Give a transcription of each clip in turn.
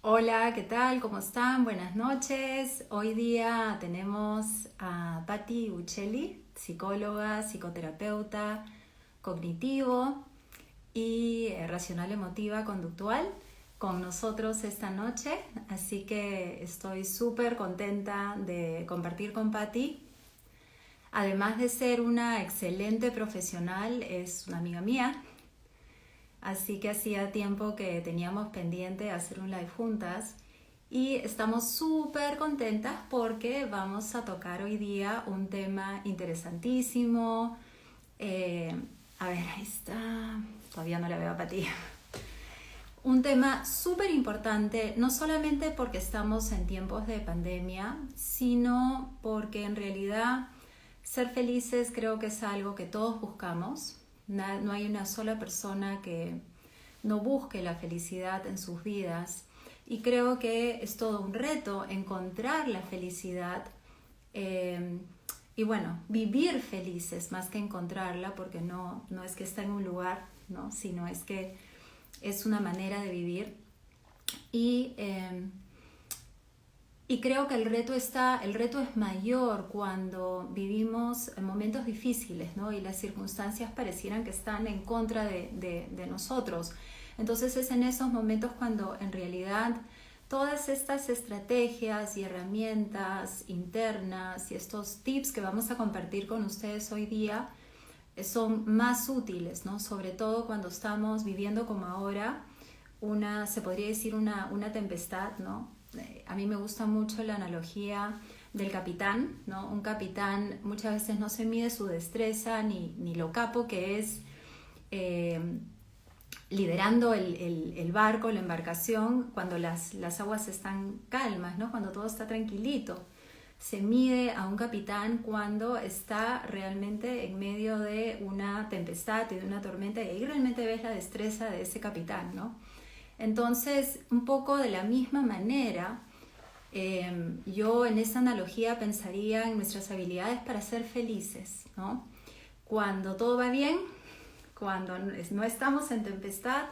Hola, ¿qué tal? ¿Cómo están? Buenas noches. Hoy día tenemos a Patti Uccelli, psicóloga, psicoterapeuta cognitivo y racional emotiva conductual con nosotros esta noche. Así que estoy súper contenta de compartir con Patti. Además de ser una excelente profesional, es una amiga mía. Así que hacía tiempo que teníamos pendiente hacer un live juntas y estamos súper contentas porque vamos a tocar hoy día un tema interesantísimo. Eh, a ver, ahí está. Todavía no la veo para ti. Un tema súper importante, no solamente porque estamos en tiempos de pandemia, sino porque en realidad ser felices creo que es algo que todos buscamos. No hay una sola persona que no busque la felicidad en sus vidas. Y creo que es todo un reto encontrar la felicidad eh, y bueno, vivir felices más que encontrarla, porque no es que está en un lugar, ¿no? Sino es que es una manera de vivir. Y, eh, y creo que el reto es mayor cuando vivimos en momentos difíciles, ¿no? Y las circunstancias parecieran que están en contra de nosotros. Entonces es en esos momentos cuando en realidad todas estas estrategias y herramientas internas y estos tips que vamos a compartir con ustedes hoy día son más útiles, ¿no? Sobre todo cuando estamos viviendo como ahora se podría decir una tempestad, ¿no? A mí me gusta mucho la analogía del capitán, ¿no? Un capitán muchas veces no se mide su destreza ni lo capo que es eh, liderando el barco, la embarcación, cuando las aguas están calmas, ¿no? Cuando todo está tranquilito. Se mide a un capitán cuando está realmente en medio de una tempestad y de una tormenta, y ahí realmente ves la destreza de ese capitán, ¿no? Entonces, un poco de la misma manera, yo en esa analogía pensaría en nuestras habilidades para ser felices, ¿no? Cuando todo va bien, cuando no estamos en tempestad,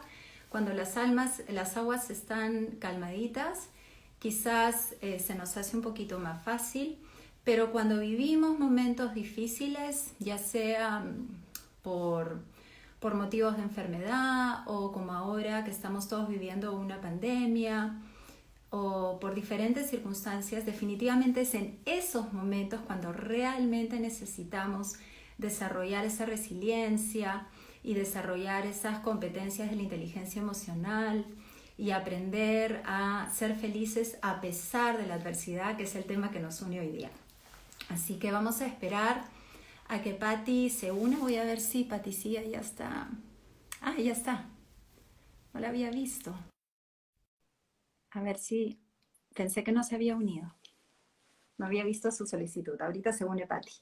cuando las aguas están calmaditas, quizás se nos hace un poquito más fácil, pero cuando vivimos momentos difíciles, ya sea por, por motivos de enfermedad o como ahora que estamos todos viviendo una pandemia o por diferentes circunstancias, definitivamente es en esos momentos cuando realmente necesitamos desarrollar esa resiliencia y desarrollar esas competencias de la inteligencia emocional y aprender a ser felices a pesar de la adversidad, que es el tema que nos une hoy día. Así que vamos a esperar a que Patti se una. Voy a ver si Patti sí, ya está. Ah, ya está. No la había visto. A ver si pensé que no se había unido. No había visto su solicitud. Ahorita se une Patti.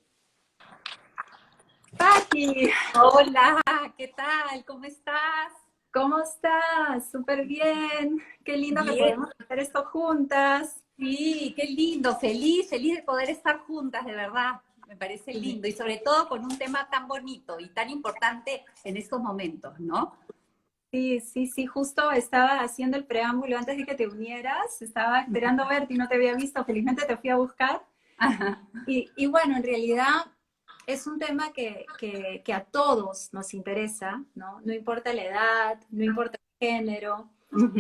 Patti, Hola, ¿qué tal? ¿Cómo estás? ¿cómo estás? Súper bien. Qué lindo que Bien, podemos hacer esto juntas. sí, qué lindo, feliz, feliz de poder estar juntas, de verdad. Me parece Sí, lindo y sobre todo con un tema tan bonito y tan importante en estos momentos, ¿no? sí, sí, sí, justo estaba haciendo el preámbulo antes de que te unieras. Estaba esperando verte y no te había visto. Felizmente te fui a buscar. Ajá. Y bueno, en realidad es un tema que a todos nos interesa, ¿no? No importa la edad, no importa el género. Ujú.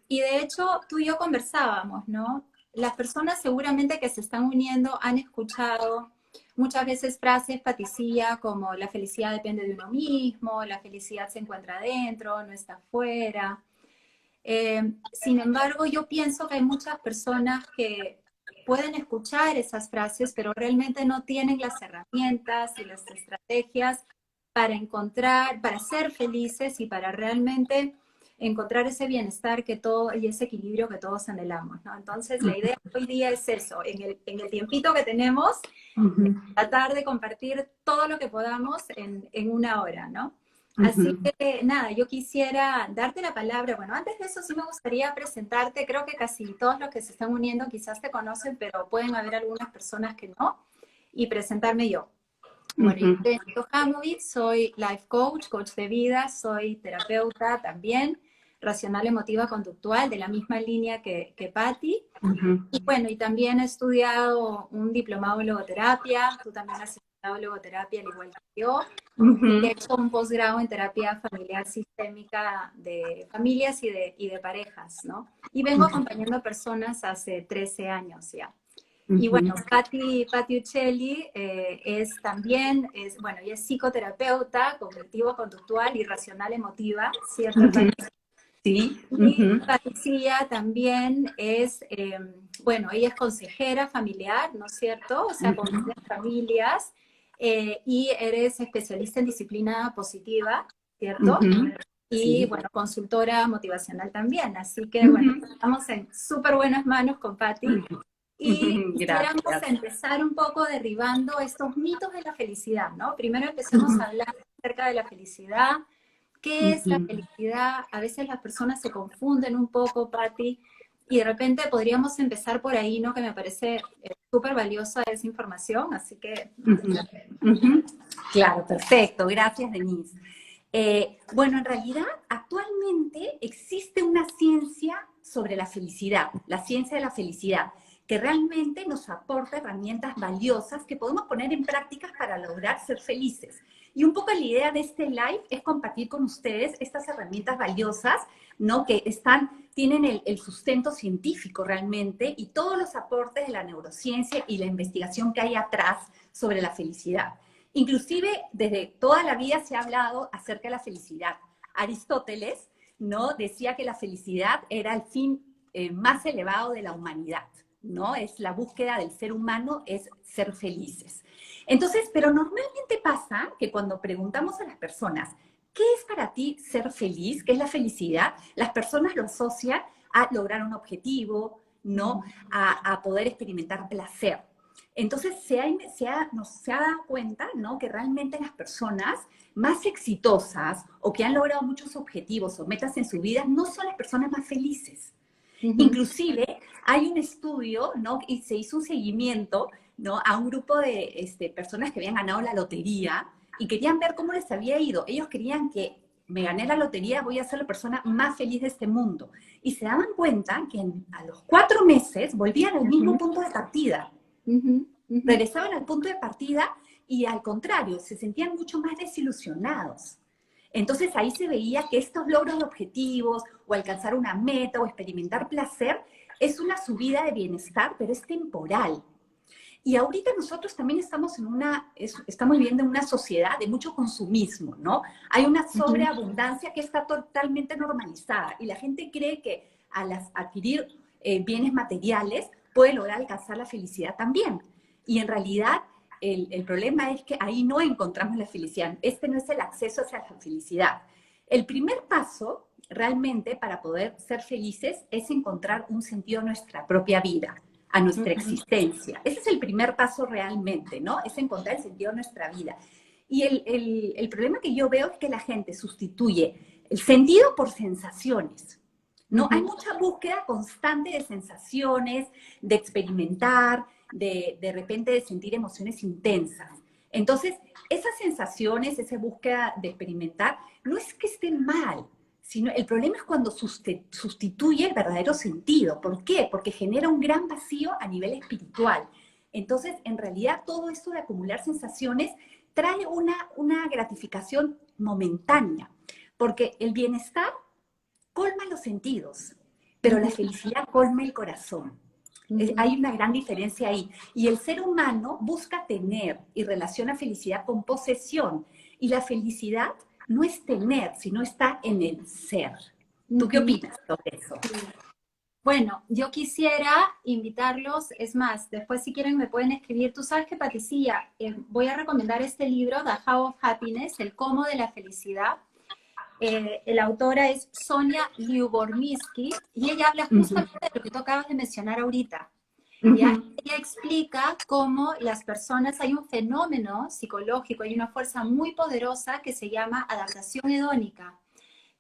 Y de hecho, tú y yo conversábamos, ¿no? Las personas seguramente que se están uniendo han escuchado muchas veces frases paticía como la felicidad depende de uno mismo, la felicidad se encuentra adentro, no está afuera. Sin embargo, yo pienso que hay muchas personas que pueden escuchar esas frases, pero realmente no tienen las herramientas y las estrategias para encontrar, para ser felices y para realmente encontrar ese bienestar que todo y ese equilibrio que todos anhelamos, ¿no? Entonces, la idea hoy día es eso, en el tiempito que tenemos, Ujú. tratar de compartir todo lo que podamos en una hora, ¿no? Así Ujú. que nada, yo quisiera darte la palabra. Bueno, antes de eso sí me gustaría presentarte. Creo que casi todos los que se están uniendo quizás te conocen, pero pueden haber algunas personas que no. Y presentarme yo. Bueno, yo Ujú. soy Nico Hamovitz, soy life coach, coach de vida, soy terapeuta también, racional emotiva conductual, de la misma línea que Patti. Ujú. Y bueno, y también he estudiado un diplomado en logoterapia, tú también has estudiado logoterapia al igual que yo, y he Ujú. hecho un posgrado en terapia familiar sistémica de familias y de parejas, ¿no? Y vengo acompañando a personas hace 13 años ya. Y bueno, Ujú. Patti Uccelli es también, bueno, ella es psicoterapeuta cognitivo-conductual y racional emotiva, ¿cierto, Ujú. Patti? Sí. Y Ujú. Patricia también es, bueno, ella es consejera familiar, ¿no es cierto? O sea, con Ujú. familias, y eres especialista en disciplina positiva, ¿cierto? Ujú. Y Sí. bueno, consultora motivacional también. Así que bueno, Ujú. estamos en súper buenas manos con Patti. Ujú. Y quisiéramos Gracias. empezar un poco derribando estos mitos de la felicidad, ¿no? Primero empecemos Ujú. a hablar acerca de la felicidad. ¿Qué es la Ujú. felicidad? A veces las personas se confunden un poco, Patti, y de repente podríamos empezar por ahí, ¿no? Que me parece súper valiosa esa información, así que... Ujú. Ujú. Claro, perfecto. Gracias, Denise. Bueno, en realidad, actualmente existe una ciencia sobre la felicidad, la ciencia de la felicidad, que realmente nos aporta herramientas valiosas que podemos poner en prácticas para lograr ser felices. Y un poco la idea de este live es compartir con ustedes estas herramientas valiosas, ¿no? Que tienen el sustento científico realmente y todos los aportes de la neurociencia y la investigación que hay atrás sobre la felicidad. Inclusive desde toda la vida se ha hablado acerca de la felicidad. Aristóteles, ¿no? Decía que la felicidad era el fin más elevado de la humanidad, ¿no? Es la búsqueda del ser humano, es ser felices. Entonces, pero normalmente pasa que cuando preguntamos a las personas, ¿qué es para ti ser feliz? ¿Qué es la felicidad? Las personas lo asocian a lograr un objetivo, ¿no? A poder experimentar placer. Entonces se ha dado cuenta, ¿no? Que realmente las personas más exitosas o que han logrado muchos objetivos o metas en su vida no son las personas más felices. Inclusive hay un estudio, ¿no? Y se hizo un seguimiento, ¿no? A un grupo de personas que habían ganado la lotería y querían ver cómo les había ido. Ellos querían que me gané la lotería, voy a ser la persona más feliz de este mundo. Y se daban cuenta que a los 4 meses volvían al mismo punto de partida. Regresaban al punto de partida y al contrario, se sentían mucho más desilusionados. Entonces ahí se veía que estos logros de objetivos o alcanzar una meta o experimentar placer es una subida de bienestar, pero es temporal. Y ahorita nosotros también estamos estamos viviendo en una sociedad de mucho consumismo, ¿no? Hay una sobreabundancia que está totalmente normalizada y la gente cree que al adquirir bienes materiales puede lograr alcanzar la felicidad también. Y en realidad el problema es que ahí no encontramos la felicidad. Este no es el acceso hacia la felicidad. El primer paso realmente para poder ser felices es encontrar un sentido a nuestra propia vida, a nuestra existencia. Ese es el primer paso realmente, ¿no? Es encontrar el sentido de nuestra vida. Y el problema que yo veo es que la gente sustituye el sentido por sensaciones, ¿no? Hay mucha búsqueda constante de sensaciones, de experimentar, de repente de sentir emociones intensas. Entonces, esas sensaciones, esa búsqueda de experimentar, no es que estén mal, sino el problema es cuando sustituye el verdadero sentido. ¿Por qué? Porque genera un gran vacío a nivel espiritual. Entonces, en realidad, todo esto de acumular sensaciones trae una gratificación momentánea, porque el bienestar colma los sentidos, pero la felicidad colma el corazón. Hay una gran diferencia ahí. Y el ser humano busca tener y relaciona felicidad con posesión. Y la felicidad no es tener, sino está en el ser. ¿Tú qué opinas sobre eso? Bueno, yo quisiera invitarlos, es más, después si quieren me pueden escribir. Tú sabes que, Patricia, voy a recomendar este libro, The How of Happiness, El cómo de la felicidad. La autora es Sonia Lyubomirsky y ella habla justamente de lo que tú acabas de mencionar ahorita. ¿Ya? Ella explica cómo las personas, hay un fenómeno psicológico, hay una fuerza muy poderosa que se llama adaptación hedónica,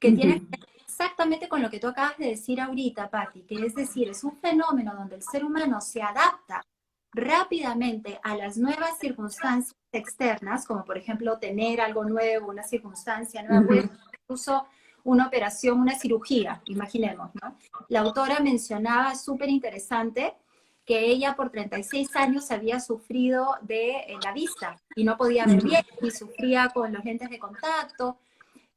que tiene que ver exactamente con lo que tú acabas de decir ahorita, Patti, que es decir, es un fenómeno donde el ser humano se adapta rápidamente a las nuevas circunstancias externas, como por ejemplo tener algo nuevo, una circunstancia nueva, puede ser incluso una operación, una cirugía, imaginemos, ¿no? La autora mencionaba, súper interesante, que ella por 36 años había sufrido de la vista y no podía ver bien y sufría con los lentes de contacto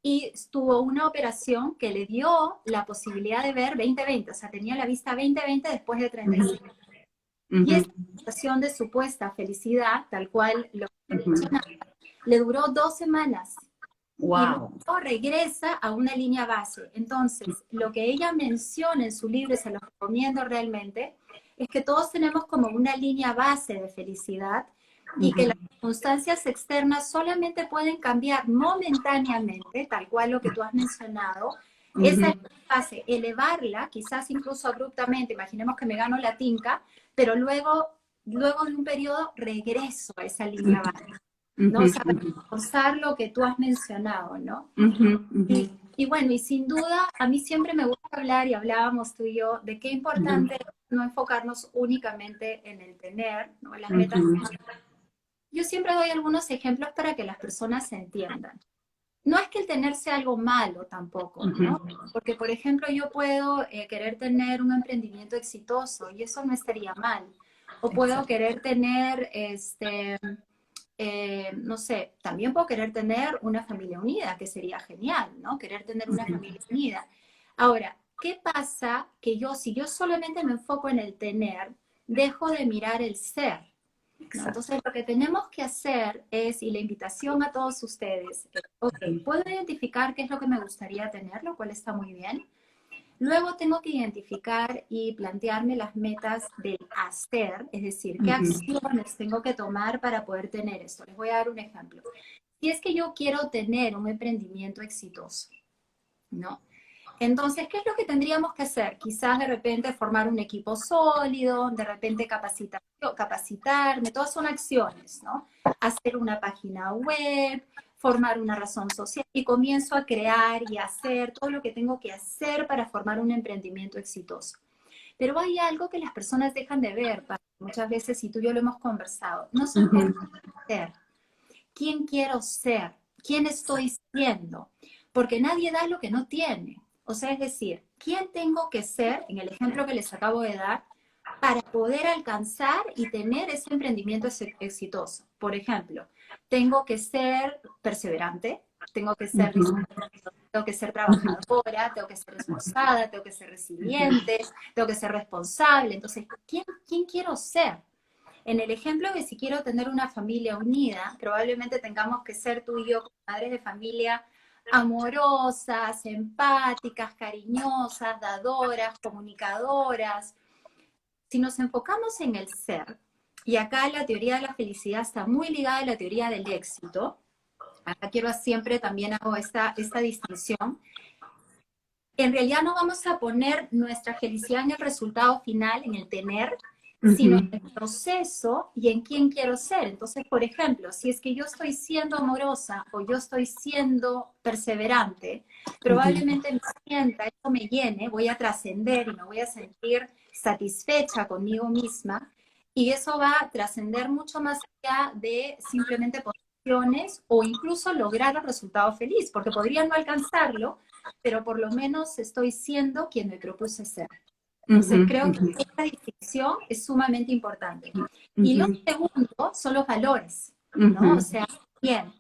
y tuvo una operación que le dio la posibilidad de ver 20/20, o sea, tenía la vista 20/20 después de 35. Y esta situación de supuesta felicidad, tal cual lo que mencionaba, le duró 2 semanas. Wow. Y luego regresa a una línea base. Entonces, lo que ella menciona en su libro, y se lo recomiendo realmente, es que todos tenemos como una línea base de felicidad y que las circunstancias externas solamente pueden cambiar momentáneamente, tal cual lo que tú has mencionado. Esa línea base, elevarla, quizás incluso abruptamente, imaginemos que me gano la tinca, pero luego de un periodo regreso a esa línea base, ¿no? O sea, reforzar lo que tú has mencionado, ¿no? Y bueno, y sin duda, a mí siempre me gusta hablar, y hablábamos tú y yo, de qué importante es no enfocarnos únicamente en el tener, ¿no? Las metas. Yo siempre doy algunos ejemplos para que las personas se entiendan. No es que el tener sea algo malo tampoco, ¿no? Porque, por ejemplo, yo puedo querer tener un emprendimiento exitoso y eso no estaría mal. O puedo querer tener, no sé, también puedo querer tener una familia unida, que sería genial, ¿no? Querer tener una familia unida. Ahora, ¿qué pasa? Que si yo solamente me enfoco en el tener, dejo de mirar el ser, ¿no? Entonces, lo que tenemos que hacer es, y la invitación a todos ustedes, ok, puedo identificar qué es lo que me gustaría tener, lo cual está muy bien. Luego tengo que identificar y plantearme las metas del hacer, es decir, qué acciones tengo que tomar para poder tener esto. Les voy a dar un ejemplo. Si es que yo quiero tener un emprendimiento exitoso, ¿no? Entonces, ¿qué es lo que tendríamos que hacer? Quizás de repente formar un equipo sólido, de repente capacitarme, todas son acciones, ¿no? Hacer una página web, formar una razón social y comienzo a crear y hacer todo lo que tengo que hacer para formar un emprendimiento exitoso. Pero hay algo que las personas dejan de ver, muchas veces, y tú y yo lo hemos conversado, no se enfocan en ser. ¿Quién quiero ser? ¿Quién estoy siendo? Porque nadie da lo que no tiene. O sea, es decir, ¿quién tengo que ser, en el ejemplo que les acabo de dar, para poder alcanzar y tener ese emprendimiento exitoso? Por ejemplo, tengo que ser perseverante, tengo que ser tengo que ser trabajadora, tengo que ser esforzada, tengo que ser resiliente, tengo que ser responsable. Entonces, ¿quién quiero ser? En el ejemplo de si quiero tener una familia unida, probablemente tengamos que ser tú y yo como madres de familia amorosas, empáticas, cariñosas, dadoras, comunicadoras. Si nos enfocamos en el ser, y acá la teoría de la felicidad está muy ligada a la teoría del éxito, acá siempre también hago esta distinción, en realidad no vamos a poner nuestra felicidad en el resultado final, en el tener, sino en el proceso y en quién quiero ser. Entonces, por ejemplo, si es que yo estoy siendo amorosa o yo estoy siendo perseverante, probablemente me sienta, esto me llene, voy a trascender y me voy a sentir satisfecha conmigo misma y eso va a trascender mucho más allá de simplemente posiciones o incluso lograr el resultado feliz, porque podría no alcanzarlo, pero por lo menos estoy siendo quien me propuse ser. Entonces creo que esta distinción es sumamente importante. Y lo segundo son los valores, ¿no? O sea, bien,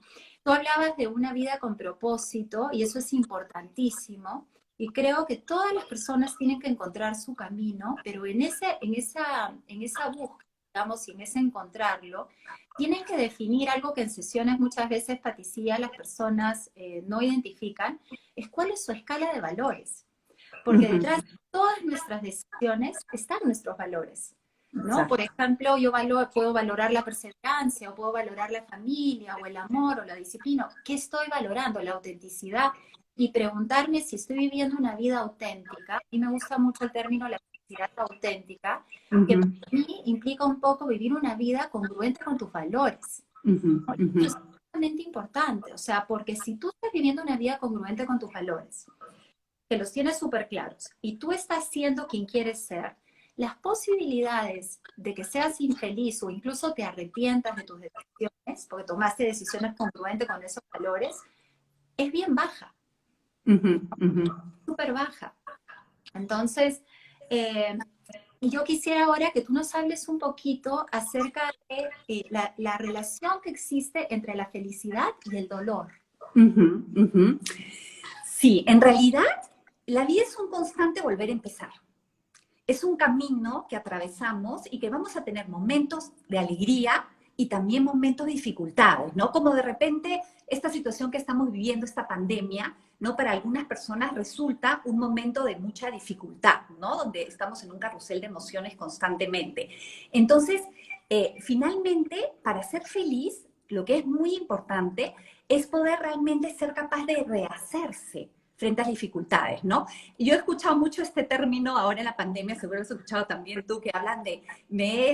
tú hablabas de una vida con propósito y eso es importantísimo. Y creo que todas las personas tienen que encontrar su camino, pero en esa búsqueda, digamos, y en ese encontrarlo, tienen que definir algo que en sesiones muchas veces, Patricia, las personas no identifican, es cuál es su escala de valores. Porque detrás de todas nuestras decisiones están nuestros valores, ¿no? Por ejemplo, yo puedo valorar la perseverancia, o puedo valorar la familia, o el amor, o la disciplina. ¿Qué estoy valorando? La autenticidad. Y preguntarme si estoy viviendo una vida auténtica. Y me gusta mucho el término la felicidad auténtica, que para mí implica un poco vivir una vida congruente con tus valores. Eso es sumamente importante, o sea, porque si tú estás viviendo una vida congruente con tus valores, que los tienes súper claros, y tú estás siendo quien quieres ser, las posibilidades de que seas infeliz o incluso te arrepientas de tus decisiones, porque tomaste decisiones congruentes con esos valores, es bien baja. Ujú, ujú. súper baja. Entonces, yo quisiera ahora que tú nos hables un poquito acerca de la relación que existe entre la felicidad y el dolor. Ujú, ujú. Sí, en realidad la vida es un constante volver a empezar. Es un camino que atravesamos y que vamos a tener momentos de alegría y también momentos de dificultades, ¿no? Como de repente esta situación que estamos viviendo, esta pandemia, ¿no? Para algunas personas resulta un momento de mucha dificultad, ¿no? Donde estamos en un carrusel de emociones constantemente. Entonces, finalmente, para ser feliz, lo que es muy importante es poder realmente ser capaz de rehacerse frente a las dificultades, ¿no? Y yo he escuchado mucho este término ahora en la pandemia, seguro has escuchado también tú, que hablan de me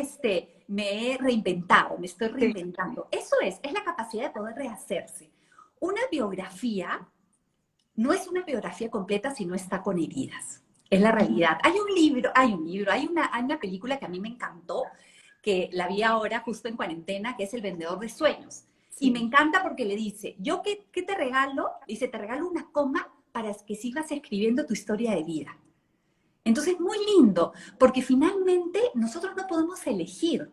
he reinventado, me estoy Sí. reinventando. Eso es la capacidad de poder rehacerse. Una biografía no es una biografía completa si no está con heridas. Es la realidad. Hay una película que a mí me encantó, que la vi ahora justo en cuarentena, que es El Vendedor de Sueños. Y me Sí. encanta porque le dice, ¿yo qué te regalo? Dice, te regalo una coma para que sigas escribiendo tu historia de vida. Entonces, muy lindo, porque finalmente nosotros no podemos elegir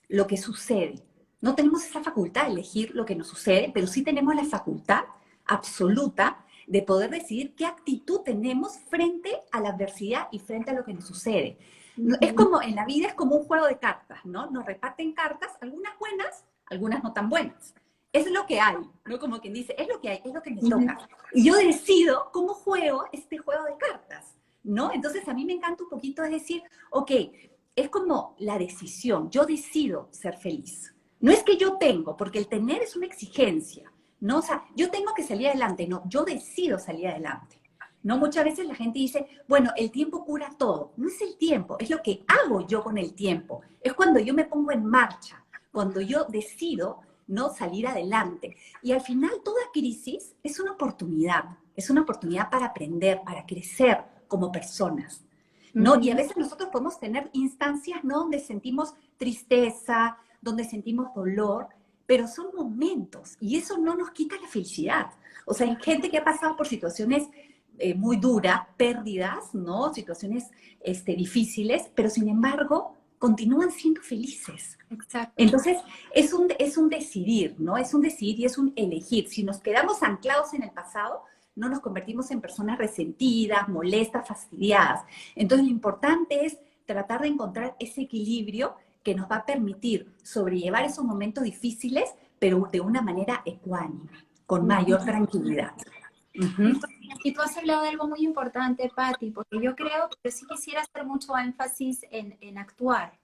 lo que sucede. No tenemos esa facultad de elegir lo que nos sucede, pero sí tenemos la facultad absoluta de poder decidir qué actitud tenemos frente a la adversidad y frente a lo que nos sucede. Es Ujú. como, en la vida es como un juego de cartas, ¿no? Nos reparten cartas, algunas buenas, algunas no tan buenas. Es lo que hay, ¿no? Como quien dice, es lo que hay, es lo que me Ujú. toca. Y yo decido cómo juego este juego de cartas. ¿No? Entonces a mí me encanta un poquito es decir, ok, es como la decisión, yo decido ser feliz. No es que yo tengo, porque el tener es una exigencia, ¿no? O sea, yo tengo que salir adelante, no, yo decido salir adelante. ¿No? Muchas veces la gente dice, bueno, el tiempo cura todo. No es el tiempo, es lo que hago yo con el tiempo. Es cuando yo me pongo en marcha, cuando yo decido no salir adelante. Y al final toda crisis es una oportunidad para aprender, para crecer como personas, ¿no? Y a Ujú. veces nosotros podemos tener instancias, ¿no? Donde sentimos tristeza, donde sentimos dolor, pero son momentos y eso no nos quita la felicidad. O sea, hay gente que ha pasado por situaciones muy duras, pérdidas, ¿no? Situaciones difíciles, pero sin embargo continúan siendo felices. Exacto. Entonces, es un decidir, ¿no? Es un decidir y es un elegir. Si nos quedamos anclados en el pasado, no nos convertimos en personas resentidas, molestas, fastidiadas. Entonces, lo importante es tratar de encontrar ese equilibrio que nos va a permitir sobrellevar esos momentos difíciles, pero de una manera ecuánime, con Ujú. mayor tranquilidad. Y Ujú, tú, y tú has hablado de algo muy importante, Patti, porque yo creo que sí quisiera hacer mucho énfasis en actuar,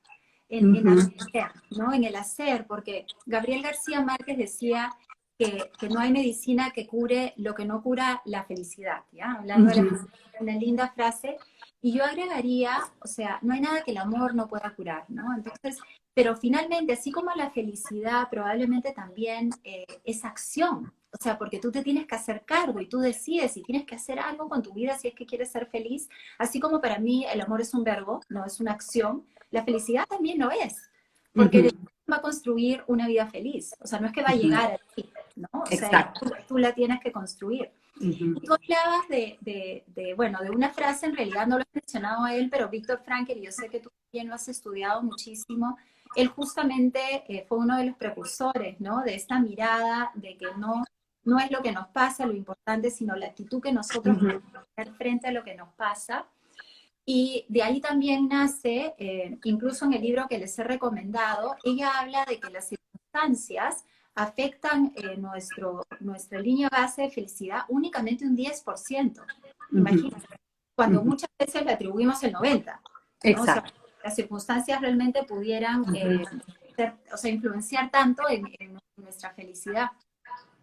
en ujú, hacer, ¿no? En el hacer, porque Gabriel García Márquez decía que no hay medicina que cure lo que no cura la felicidad, ¿ya? Hablando de la ujú, felicidad, una linda frase. Y yo agregaría, o sea, no hay nada que el amor no pueda curar, ¿no? Entonces, pero finalmente, así como la felicidad, probablemente también es acción. O sea, porque tú te tienes que hacer cargo y tú decides si tienes que hacer algo con tu vida si es que quieres ser feliz. Así como para mí el amor es un verbo, no es una acción, la felicidad también lo es. Porque de ujú, va a construir una vida feliz. O sea, no es que va a ujú. llegar a ti, ¿no? O sea, Exacto. tú la tienes que construir. Ujú, Y tú hablabas bueno, de una frase, en realidad no lo has mencionado a él, pero Víctor Frankl, y yo sé que tú también lo has estudiado muchísimo, él justamente fue uno de los precursores, ¿no? De esta mirada de que no es lo que nos pasa lo importante, sino la actitud que nosotros ujú, podemos tener frente a lo que nos pasa. Y de ahí también nace, incluso en el libro que les he recomendado, ella habla de que las circunstancias afectan nuestra línea base de felicidad únicamente un 10%. ujú, Imagínate, cuando ujú. muchas veces le atribuimos el 90%, ¿no? O sea, Exacto. las circunstancias realmente pudieran Ujú, o sea, influenciar tanto en nuestra felicidad.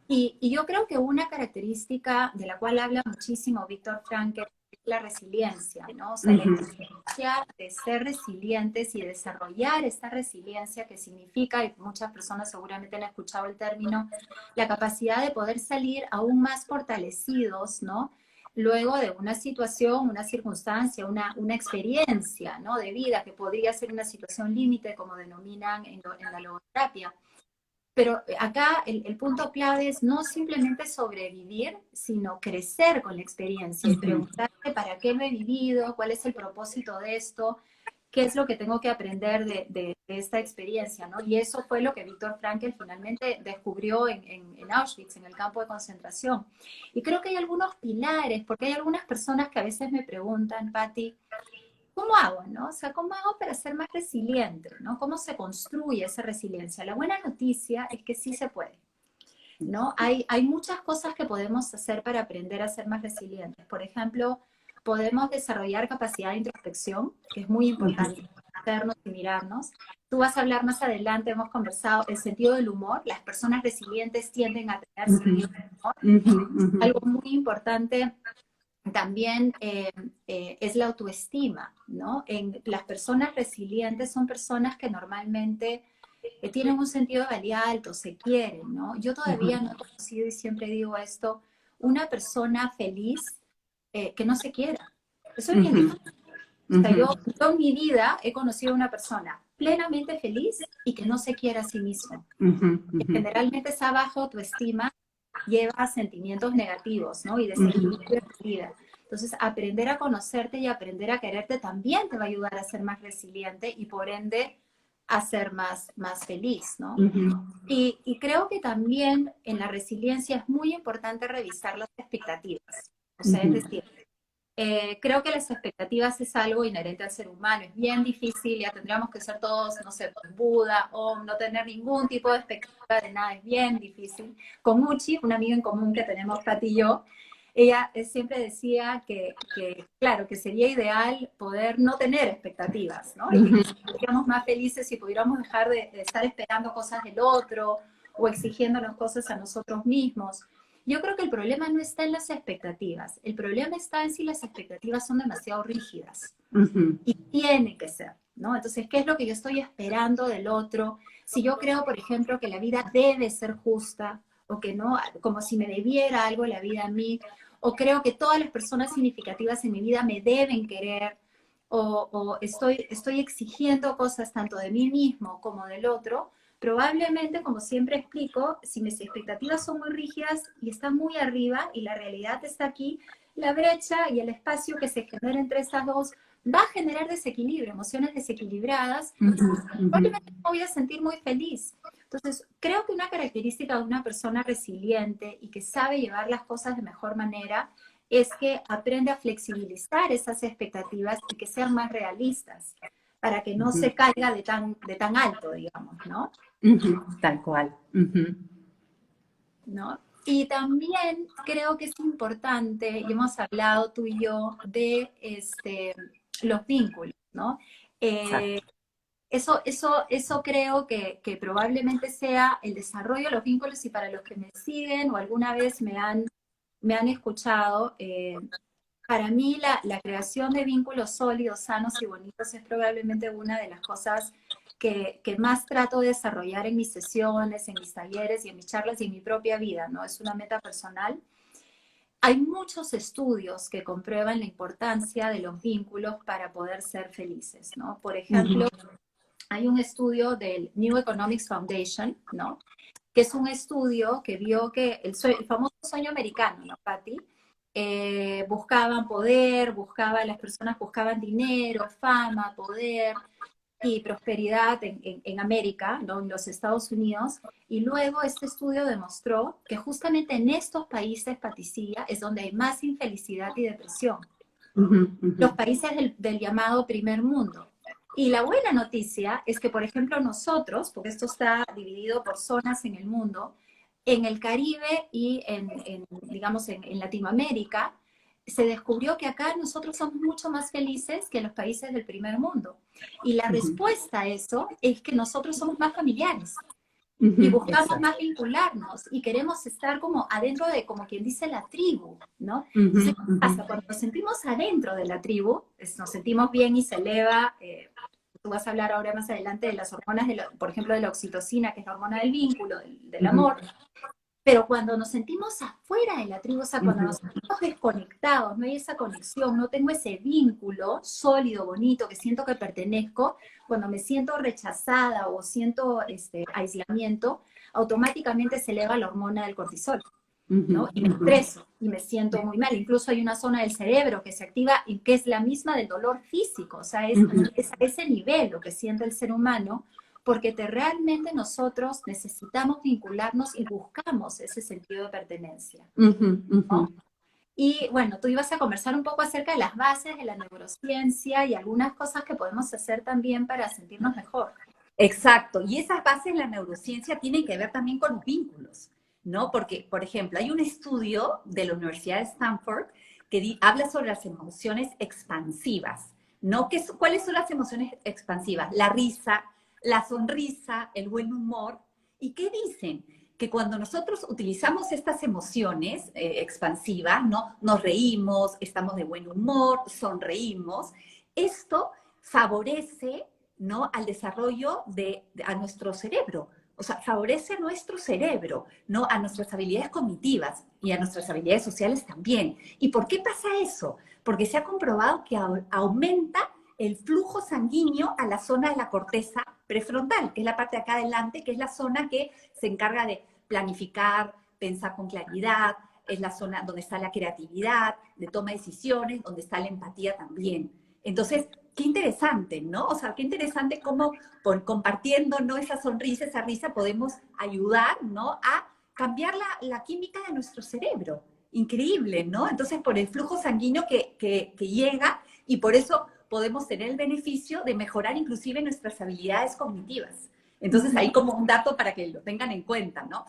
Y yo creo que una característica de la cual habla muchísimo Víctor Frankl es la resiliencia, ¿no? O sea, la ujú. importancia de ser resilientes y desarrollar esta resiliencia que significa, y muchas personas seguramente han escuchado el término, la capacidad de poder salir aún más fortalecidos, ¿no? Luego de una situación, una circunstancia, una experiencia, ¿no? De vida que podría ser una situación límite, como denominan en la logoterapia. Pero acá el punto clave es no simplemente sobrevivir, sino crecer con la experiencia y preguntarte para qué lo he vivido, cuál es el propósito de esto, qué es lo que tengo que aprender de esta experiencia, ¿no? Y eso fue lo que Viktor Frankl finalmente descubrió en Auschwitz, en el campo de concentración. Y creo que hay algunos pilares, porque hay algunas personas que a veces me preguntan, Patti, ¿cómo hago, no? O sea, ¿cómo hago para ser más resiliente, no? ¿Cómo se construye esa resiliencia? La buena noticia es que sí se puede, ¿no? Hay muchas cosas que podemos hacer para aprender a ser más resilientes. Por ejemplo, podemos desarrollar capacidad de introspección, que es muy importante, hacernos y mirarnos. Tú vas a hablar más adelante, hemos conversado, el sentido del humor. Las personas resilientes tienden a tener sentido del humor. Algo muy importante también es la autoestima, ¿no? Las personas resilientes son personas que normalmente tienen un sentido de valía alto, se quieren, ¿no? Yo todavía no he conocido, y siempre digo esto, una persona feliz que no se quiera. Eso es bien difícil. O sea, yo en mi vida he conocido a una persona plenamente feliz y que no se quiera a sí mismo. Generalmente esa baja autoestima lleva a sentimientos negativos, ¿no? Y desequilibrio en tu vida. Entonces, aprender a conocerte y aprender a quererte también te va a ayudar a ser más resiliente y por ende a ser más feliz, ¿no? Y creo que también en la resiliencia es muy importante revisar las expectativas. O sea, es decir, creo que las expectativas es algo inherente al ser humano, es bien difícil, ya tendríamos que ser todos, no sé, Buda o no tener ningún tipo de expectativa de nada, es bien difícil. Con Uchi, una amiga en común que tenemos, Pati y yo, ella siempre decía claro, que sería ideal poder no tener expectativas, ¿no? Y que seríamos más felices si pudiéramos dejar de estar esperando cosas del otro o exigiéndonos cosas a nosotros mismos. Yo creo que el problema no está en las expectativas, el problema está en si las expectativas son demasiado rígidas y tienen que ser, ¿no? Entonces, ¿qué es lo que yo estoy esperando del otro? Si yo creo, por ejemplo, que la vida debe ser justa o que no, como si me debiera algo la vida a mí, o creo que todas las personas significativas en mi vida me deben querer, o estoy exigiendo cosas tanto de mí mismo como del otro, probablemente, como siempre explico, si mis expectativas son muy rígidas y están muy arriba y la realidad está aquí, la brecha y el espacio que se genera entre estas dos va a generar desequilibrio, emociones desequilibradas, probablemente me voy a sentir muy feliz. Entonces, creo que una característica de una persona resiliente y que sabe llevar las cosas de mejor manera es que aprende a flexibilizar esas expectativas y que sean más realistas, para que no se caiga de tan alto, digamos, ¿no? Tal cual. ¿No? Y también creo que es importante, y hemos hablado tú y yo, de los vínculos, ¿no? Eso creo que probablemente sea el desarrollo de los vínculos y para los que me siguen o alguna vez me han escuchado, para mí la creación de vínculos sólidos, sanos y bonitos es probablemente una de las cosas que más trato de desarrollar en mis sesiones, en mis talleres y en mis charlas y en mi propia vida, ¿no? Es una meta personal. Hay muchos estudios que comprueban la importancia de los vínculos para poder ser felices, ¿no? Por ejemplo, hay un estudio del New Economics Foundation, ¿no? Que es un estudio que vio que el famoso sueño americano, ¿no, Patti? Buscaban poder, las personas buscaban dinero, fama, poder y prosperidad en América, ¿no? En los Estados Unidos, y luego este estudio demostró que justamente en estos países, Patricia, es donde hay más infelicidad y depresión. Los países del llamado primer mundo. Y la buena noticia es que, por ejemplo, nosotros, porque esto está dividido por zonas en el mundo, en el Caribe y digamos, en Latinoamérica, se descubrió que acá nosotros somos mucho más felices que los países del primer mundo. Y la respuesta a eso es que nosotros somos más familiares y buscamos más vincularnos y queremos estar como adentro de, como quien dice, la tribu, ¿no? Entonces, ¿qué pasa? Cuando nos sentimos adentro de la tribu, nos sentimos bien y se eleva, tú vas a hablar ahora más adelante de las hormonas, por ejemplo, de la oxitocina, que es la hormona del vínculo, del amor, pero cuando nos sentimos afuera de la tribu, o sea, cuando nos sentimos desconectados, no hay esa conexión, no tengo ese vínculo sólido, bonito, que siento que pertenezco, cuando me siento rechazada o siento aislamiento, automáticamente se eleva la hormona del cortisol, ¿no? Y me estreso y me siento muy mal. Incluso hay una zona del cerebro que se activa y que es la misma del dolor físico. O sea, es a ese nivel lo que siente el ser humano, porque realmente nosotros necesitamos vincularnos y buscamos ese sentido de pertenencia, ¿no? Y bueno, tú ibas a conversar un poco acerca de las bases de la neurociencia y algunas cosas que podemos hacer también para sentirnos mejor. Exacto, y esas bases de la neurociencia tienen que ver también con los vínculos, ¿no? Porque, por ejemplo, hay un estudio de la Universidad de Stanford que habla sobre las emociones expansivas, ¿no? ¿Cuáles son las emociones expansivas? La risa, la sonrisa, el buen humor. ¿Y qué dicen? Que cuando nosotros utilizamos estas emociones expansivas, ¿no? Nos reímos, estamos de buen humor, sonreímos, esto favorece, ¿no? Al desarrollo a nuestro cerebro. O sea, favorece a nuestro cerebro, ¿no? A nuestras habilidades cognitivas y a nuestras habilidades sociales también. ¿Y por qué pasa eso? Porque se ha comprobado que aumenta el flujo sanguíneo a la zona de la corteza prefrontal, que es la parte de acá adelante, que es la zona que se encarga de planificar, pensar con claridad, es la zona donde está la creatividad, de toma de decisiones, donde está la empatía también. Entonces, qué interesante, ¿no? O sea, qué interesante cómo compartiendo, ¿no? Esa sonrisa, esa risa, podemos ayudar, ¿no? A cambiar la química de nuestro cerebro. Increíble, ¿no? Entonces, por el flujo sanguíneo que llega, y por eso podemos tener el beneficio de mejorar inclusive nuestras habilidades cognitivas. Entonces, ahí como un dato para que lo tengan en cuenta, ¿no?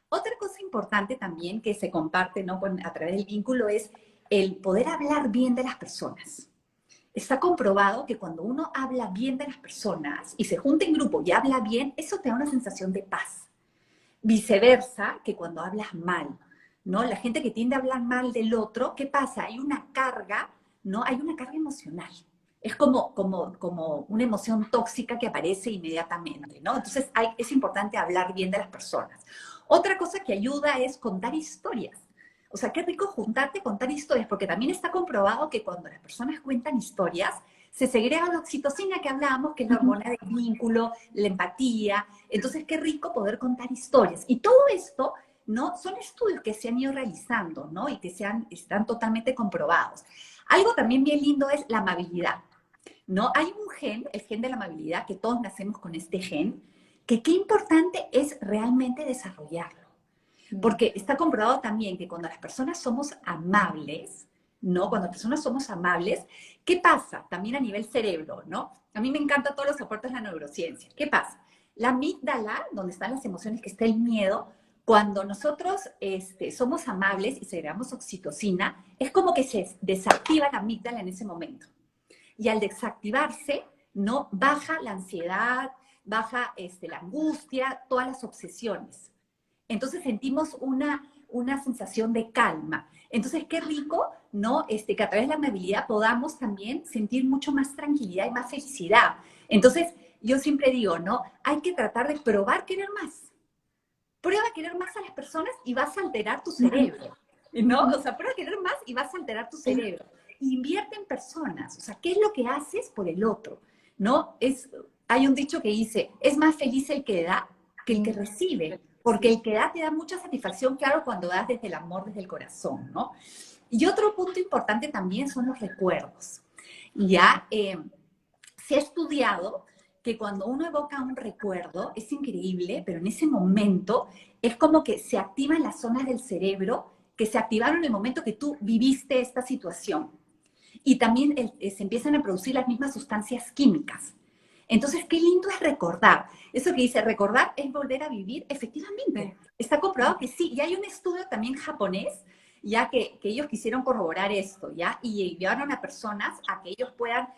Otra cosa importante también que se comparte, ¿no? A través del vínculo es el poder hablar bien de las personas. Está comprobado que cuando uno habla bien de las personas y se junta en grupo y habla bien, eso te da una sensación de paz. Viceversa, que cuando hablas mal, ¿no? La gente que tiende a hablar mal del otro, ¿qué pasa? Hay una carga, ¿no? Hay una carga emocional. Es como una emoción tóxica que aparece inmediatamente, ¿no? Entonces es importante hablar bien de las personas. Otra cosa que ayuda es contar historias. O sea, qué rico juntarte a contar historias, porque también está comprobado que cuando las personas cuentan historias, se segrega la oxitocina que hablábamos, que es la hormona del vínculo, la empatía. Entonces, qué rico poder contar historias. Y todo esto, ¿no? Son estudios que se han ido realizando, ¿no? Y que están totalmente comprobados. Algo también bien lindo es la amabilidad, ¿no? Hay un gen, el gen de la amabilidad, que todos nacemos con este gen, que qué importante es realmente desarrollarlo. Porque está comprobado también que cuando las personas somos amables, ¿no? Cuando las personas somos amables, ¿qué pasa? También a nivel cerebro, ¿no? A mí me encantan todos los aportes de la neurociencia. ¿Qué pasa? La amígdala, donde están las emociones, que está el miedo, cuando nosotros somos amables y segregamos oxitocina, es como que se desactiva la amígdala en ese momento. Y al desactivarse, ¿no? Baja la ansiedad, baja la angustia, todas las obsesiones. Entonces sentimos una sensación de calma. Entonces, qué rico, ¿no? Que a través de la amabilidad podamos también sentir mucho más tranquilidad y más felicidad. Entonces, yo siempre digo, ¿no? Hay que tratar de probar querer más. Prueba a querer más a las personas y vas a alterar tu cerebro, ¿no? O sea, prueba a querer más y vas a alterar tu cerebro. Invierte en personas. O sea, ¿qué es lo que haces por el otro? ¿No? Hay un dicho que dice, es más feliz el que da que el que recibe. Porque el que da te da mucha satisfacción, claro, cuando das desde el amor, desde el corazón, ¿no? Y otro punto importante también son los recuerdos. Ya se ha estudiado que cuando uno evoca un recuerdo, es increíble, pero en ese momento es como que se activan las zonas del cerebro que se activaron en el momento que tú viviste esta situación. Y también se empiezan a producir las mismas sustancias químicas. Entonces, qué lindo es recordar. Eso que dice, recordar es volver a vivir, efectivamente. Está comprobado que sí. Y hay un estudio también japonés, ya que ellos quisieron corroborar esto, ¿ya? Y llevaron a personas a que ellos puedan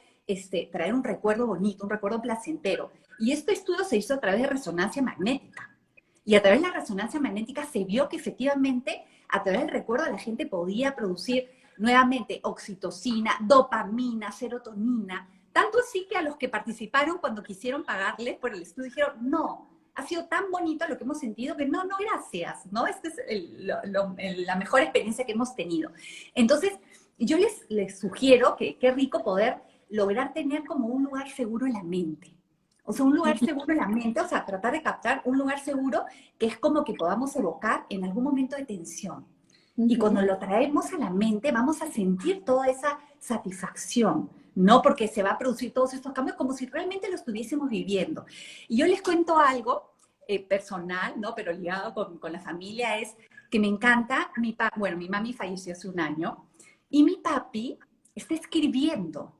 traer un recuerdo bonito, un recuerdo placentero. Y este estudio se hizo a través de resonancia magnética. Y a través de la resonancia magnética se vio que efectivamente, a través del recuerdo, la gente podía producir nuevamente oxitocina, dopamina, serotonina. Tanto así que a los que participaron cuando quisieron pagarles por el estudio dijeron, no, ha sido tan bonito lo que hemos sentido que no, gracias, ¿no? Esta es la mejor experiencia que hemos tenido. Entonces, yo les sugiero que qué rico poder lograr tener como un lugar seguro en la mente. O sea, un lugar seguro en la mente, o sea, tratar de captar un lugar seguro que es como que podamos evocar en algún momento de tensión. Y cuando lo traemos a la mente, vamos a sentir toda esa satisfacción, ¿no? Porque se va a producir todos estos cambios como si realmente lo estuviésemos viviendo. Y yo les cuento algo personal, ¿no? Pero ligado con la familia, es que me encanta, bueno, mi mami falleció hace un año, y mi papi está escribiendo.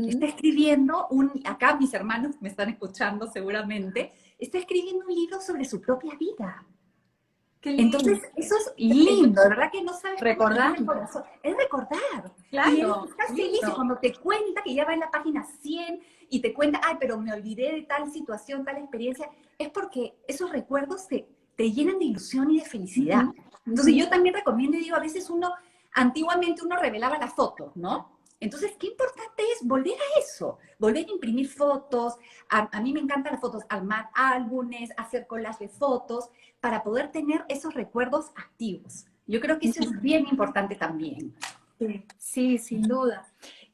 Está escribiendo acá mis hermanos me están escuchando seguramente, está escribiendo un libro sobre su propia vida. Qué lindo. Entonces, eso es lindo, de verdad que no sabes cómo te llena el Recordando. corazón. Es recordar. Claro, Y él está feliz y lindo. cuando te cuenta que ya va en la página 100 y te cuenta, ay, pero me olvidé de tal situación, tal experiencia, es porque esos recuerdos te llenan de ilusión y de felicidad. Entonces, yo también recomiendo y digo, a veces antiguamente uno revelaba las fotos, ¿no? Entonces, qué importante es volver a eso, volver a imprimir fotos. A mí me encantan las fotos, armar álbumes, hacer collages de fotos, para poder tener esos recuerdos activos. Yo creo que eso es bien importante también. Sí, sin duda.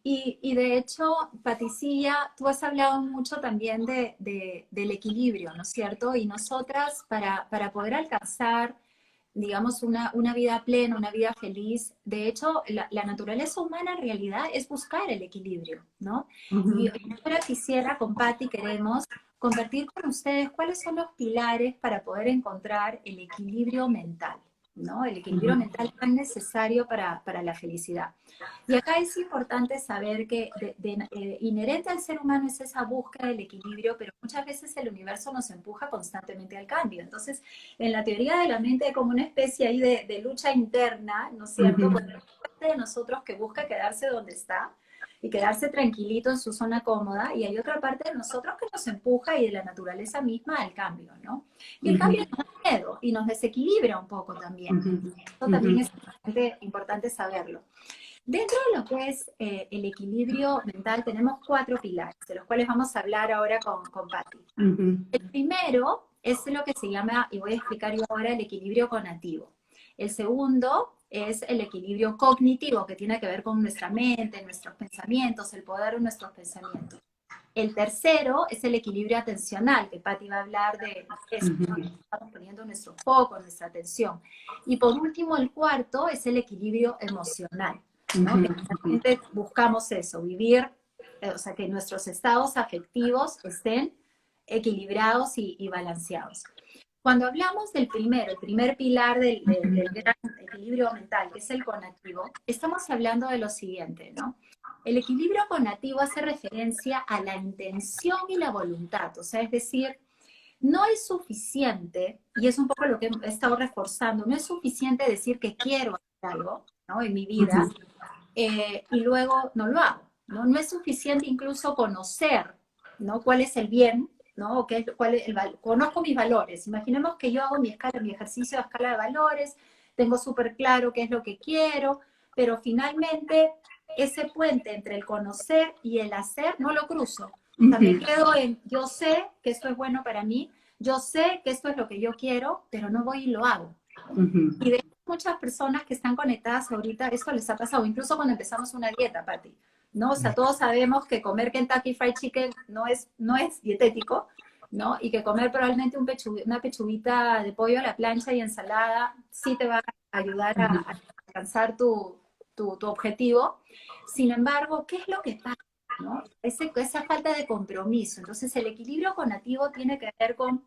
Y de hecho, Patricia, tú has hablado mucho también del equilibrio, ¿no es cierto? Y nosotras, para poder alcanzar, digamos, una vida plena, una vida feliz, de hecho, la naturaleza humana en realidad es buscar el equilibrio, ¿no? Y ahora quisiera, con Patti, queremos compartir con ustedes cuáles son los pilares para poder encontrar el equilibrio mental, ¿no? El equilibrio mental tan necesario para la felicidad. Y acá es importante saber que inherente al ser humano es esa búsqueda del equilibrio, pero muchas veces el universo nos empuja constantemente al cambio. Entonces, en la teoría de la mente hay como una especie ahí de lucha interna, ¿no es cierto? Pues hay parte de nosotros que busca quedarse donde está y quedarse tranquilito en su zona cómoda, y hay otra parte de nosotros que nos empuja y de la naturaleza misma al cambio, ¿no? Y el cambio nos da miedo y nos desequilibra un poco también. Eso también es importante saberlo. Dentro de lo que es el equilibrio mental, tenemos 4 pilares, de los cuales vamos a hablar ahora con Patti. El primero es lo que se llama, y voy a explicar yo ahora, el equilibrio conativo. El segundo es el equilibrio cognitivo, que tiene que ver con nuestra mente, nuestros pensamientos, el poder de nuestros pensamientos. El tercero es el equilibrio atencional, que Patti va a hablar de eso, ¿no? Estamos poniendo nuestro foco, nuestra atención. Y por último, el cuarto es el equilibrio emocional, ¿no? Que realmente buscamos eso, vivir, o sea, que nuestros estados afectivos estén equilibrados y balanceados. Cuando hablamos del el primer pilar del gran equilibrio mental, que es el conectivo, estamos hablando de lo siguiente, ¿no? El equilibrio conativo hace referencia a la intención y la voluntad, o sea, es decir, no es suficiente, y es un poco lo que he estado reforzando, no es suficiente decir que quiero hacer algo, ¿no? En mi vida, y luego no lo hago, ¿no? No es suficiente incluso conocer, ¿no? Cuál es el bien, ¿no? O conozco mis valores. Imaginemos que yo hago mi ejercicio de escala de valores, tengo súper claro qué es lo que quiero, pero finalmente ese puente entre el conocer y el hacer no lo cruzo. También quedo en, yo sé que esto es bueno para mí, yo sé que esto es lo que yo quiero, pero no voy y lo hago. Y de muchas personas que están conectadas ahorita, esto les ha pasado, incluso cuando empezamos una dieta, Patti, ¿no? O sea, todos sabemos que comer Kentucky Fried Chicken no es dietético, ¿no? Y que comer probablemente una pechuguita de pollo a la plancha y ensalada sí te va a ayudar a alcanzar tu objetivo. Sin embargo, ¿qué es lo que pasa? ¿No? Esa falta de compromiso. Entonces, el equilibrio conativo tiene que ver con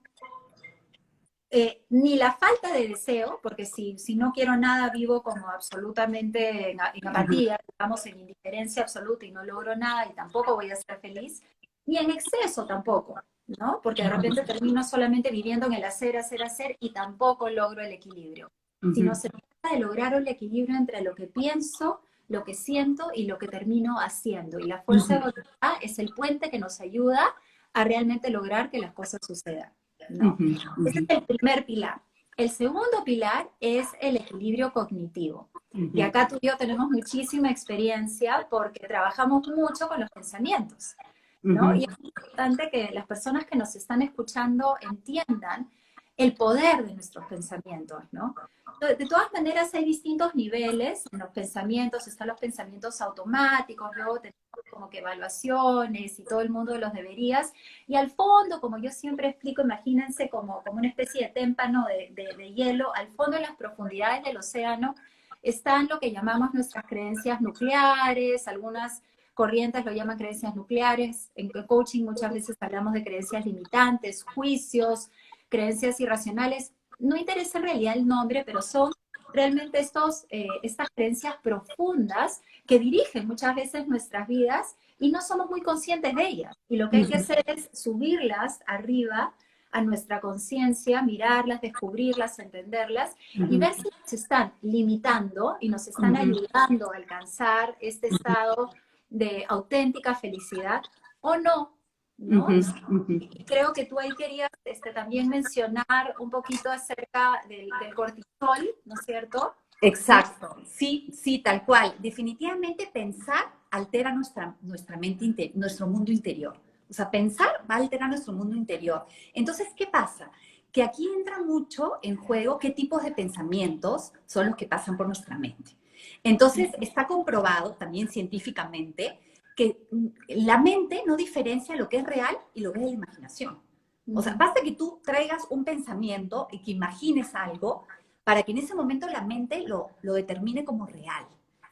ni la falta de deseo, porque si no quiero nada, vivo como absolutamente en apatía, digamos, en indiferencia absoluta y no logro nada y tampoco voy a ser feliz, ni en exceso tampoco, ¿no? Porque de repente termino solamente viviendo en el hacer, hacer, hacer y tampoco logro el equilibrio. Sino se trata de lograr el equilibrio entre lo que pienso, lo que siento y lo que termino haciendo. Y la fuerza de voluntad es el puente que nos ayuda a realmente lograr que las cosas sucedan, ¿no? Ese es el primer pilar. El segundo pilar es el equilibrio cognitivo. Y acá tú y yo tenemos muchísima experiencia porque trabajamos mucho con los pensamientos, ¿no? Y es importante que las personas que nos están escuchando entiendan el poder de nuestros pensamientos, ¿no? De todas maneras hay distintos niveles en los pensamientos, están los pensamientos automáticos, luego tenemos como que evaluaciones y todo el mundo de los deberías. Y al fondo, como yo siempre explico, imagínense como una especie de témpano de hielo, al fondo en las profundidades del océano están lo que llamamos nuestras creencias nucleares, algunas corrientes lo llaman creencias nucleares, en coaching muchas veces hablamos de creencias limitantes, juicios, creencias irracionales. No interesa en realidad el nombre, pero son realmente estas creencias profundas que dirigen muchas veces nuestras vidas y no somos muy conscientes de ellas. Y lo que hay que hacer es subirlas arriba a nuestra conciencia, mirarlas, descubrirlas, entenderlas y ver si nos están limitando y nos están ayudando a alcanzar este estado de auténtica felicidad o no, ¿no? Y creo que tú ahí querías también mencionar un poquito acerca del cortisol, ¿no es cierto? Exacto, sí, sí, tal cual. Definitivamente pensar altera nuestra mente, nuestro mundo interior. O sea, pensar va a alterar nuestro mundo interior. Entonces, ¿qué pasa? Que aquí entra mucho en juego qué tipos de pensamientos son los que pasan por nuestra mente. Entonces, está comprobado también científicamente que la mente no diferencia lo que es real y lo que es la imaginación. O sea, basta que tú traigas un pensamiento y que imagines algo para que en ese momento la mente lo determine como real.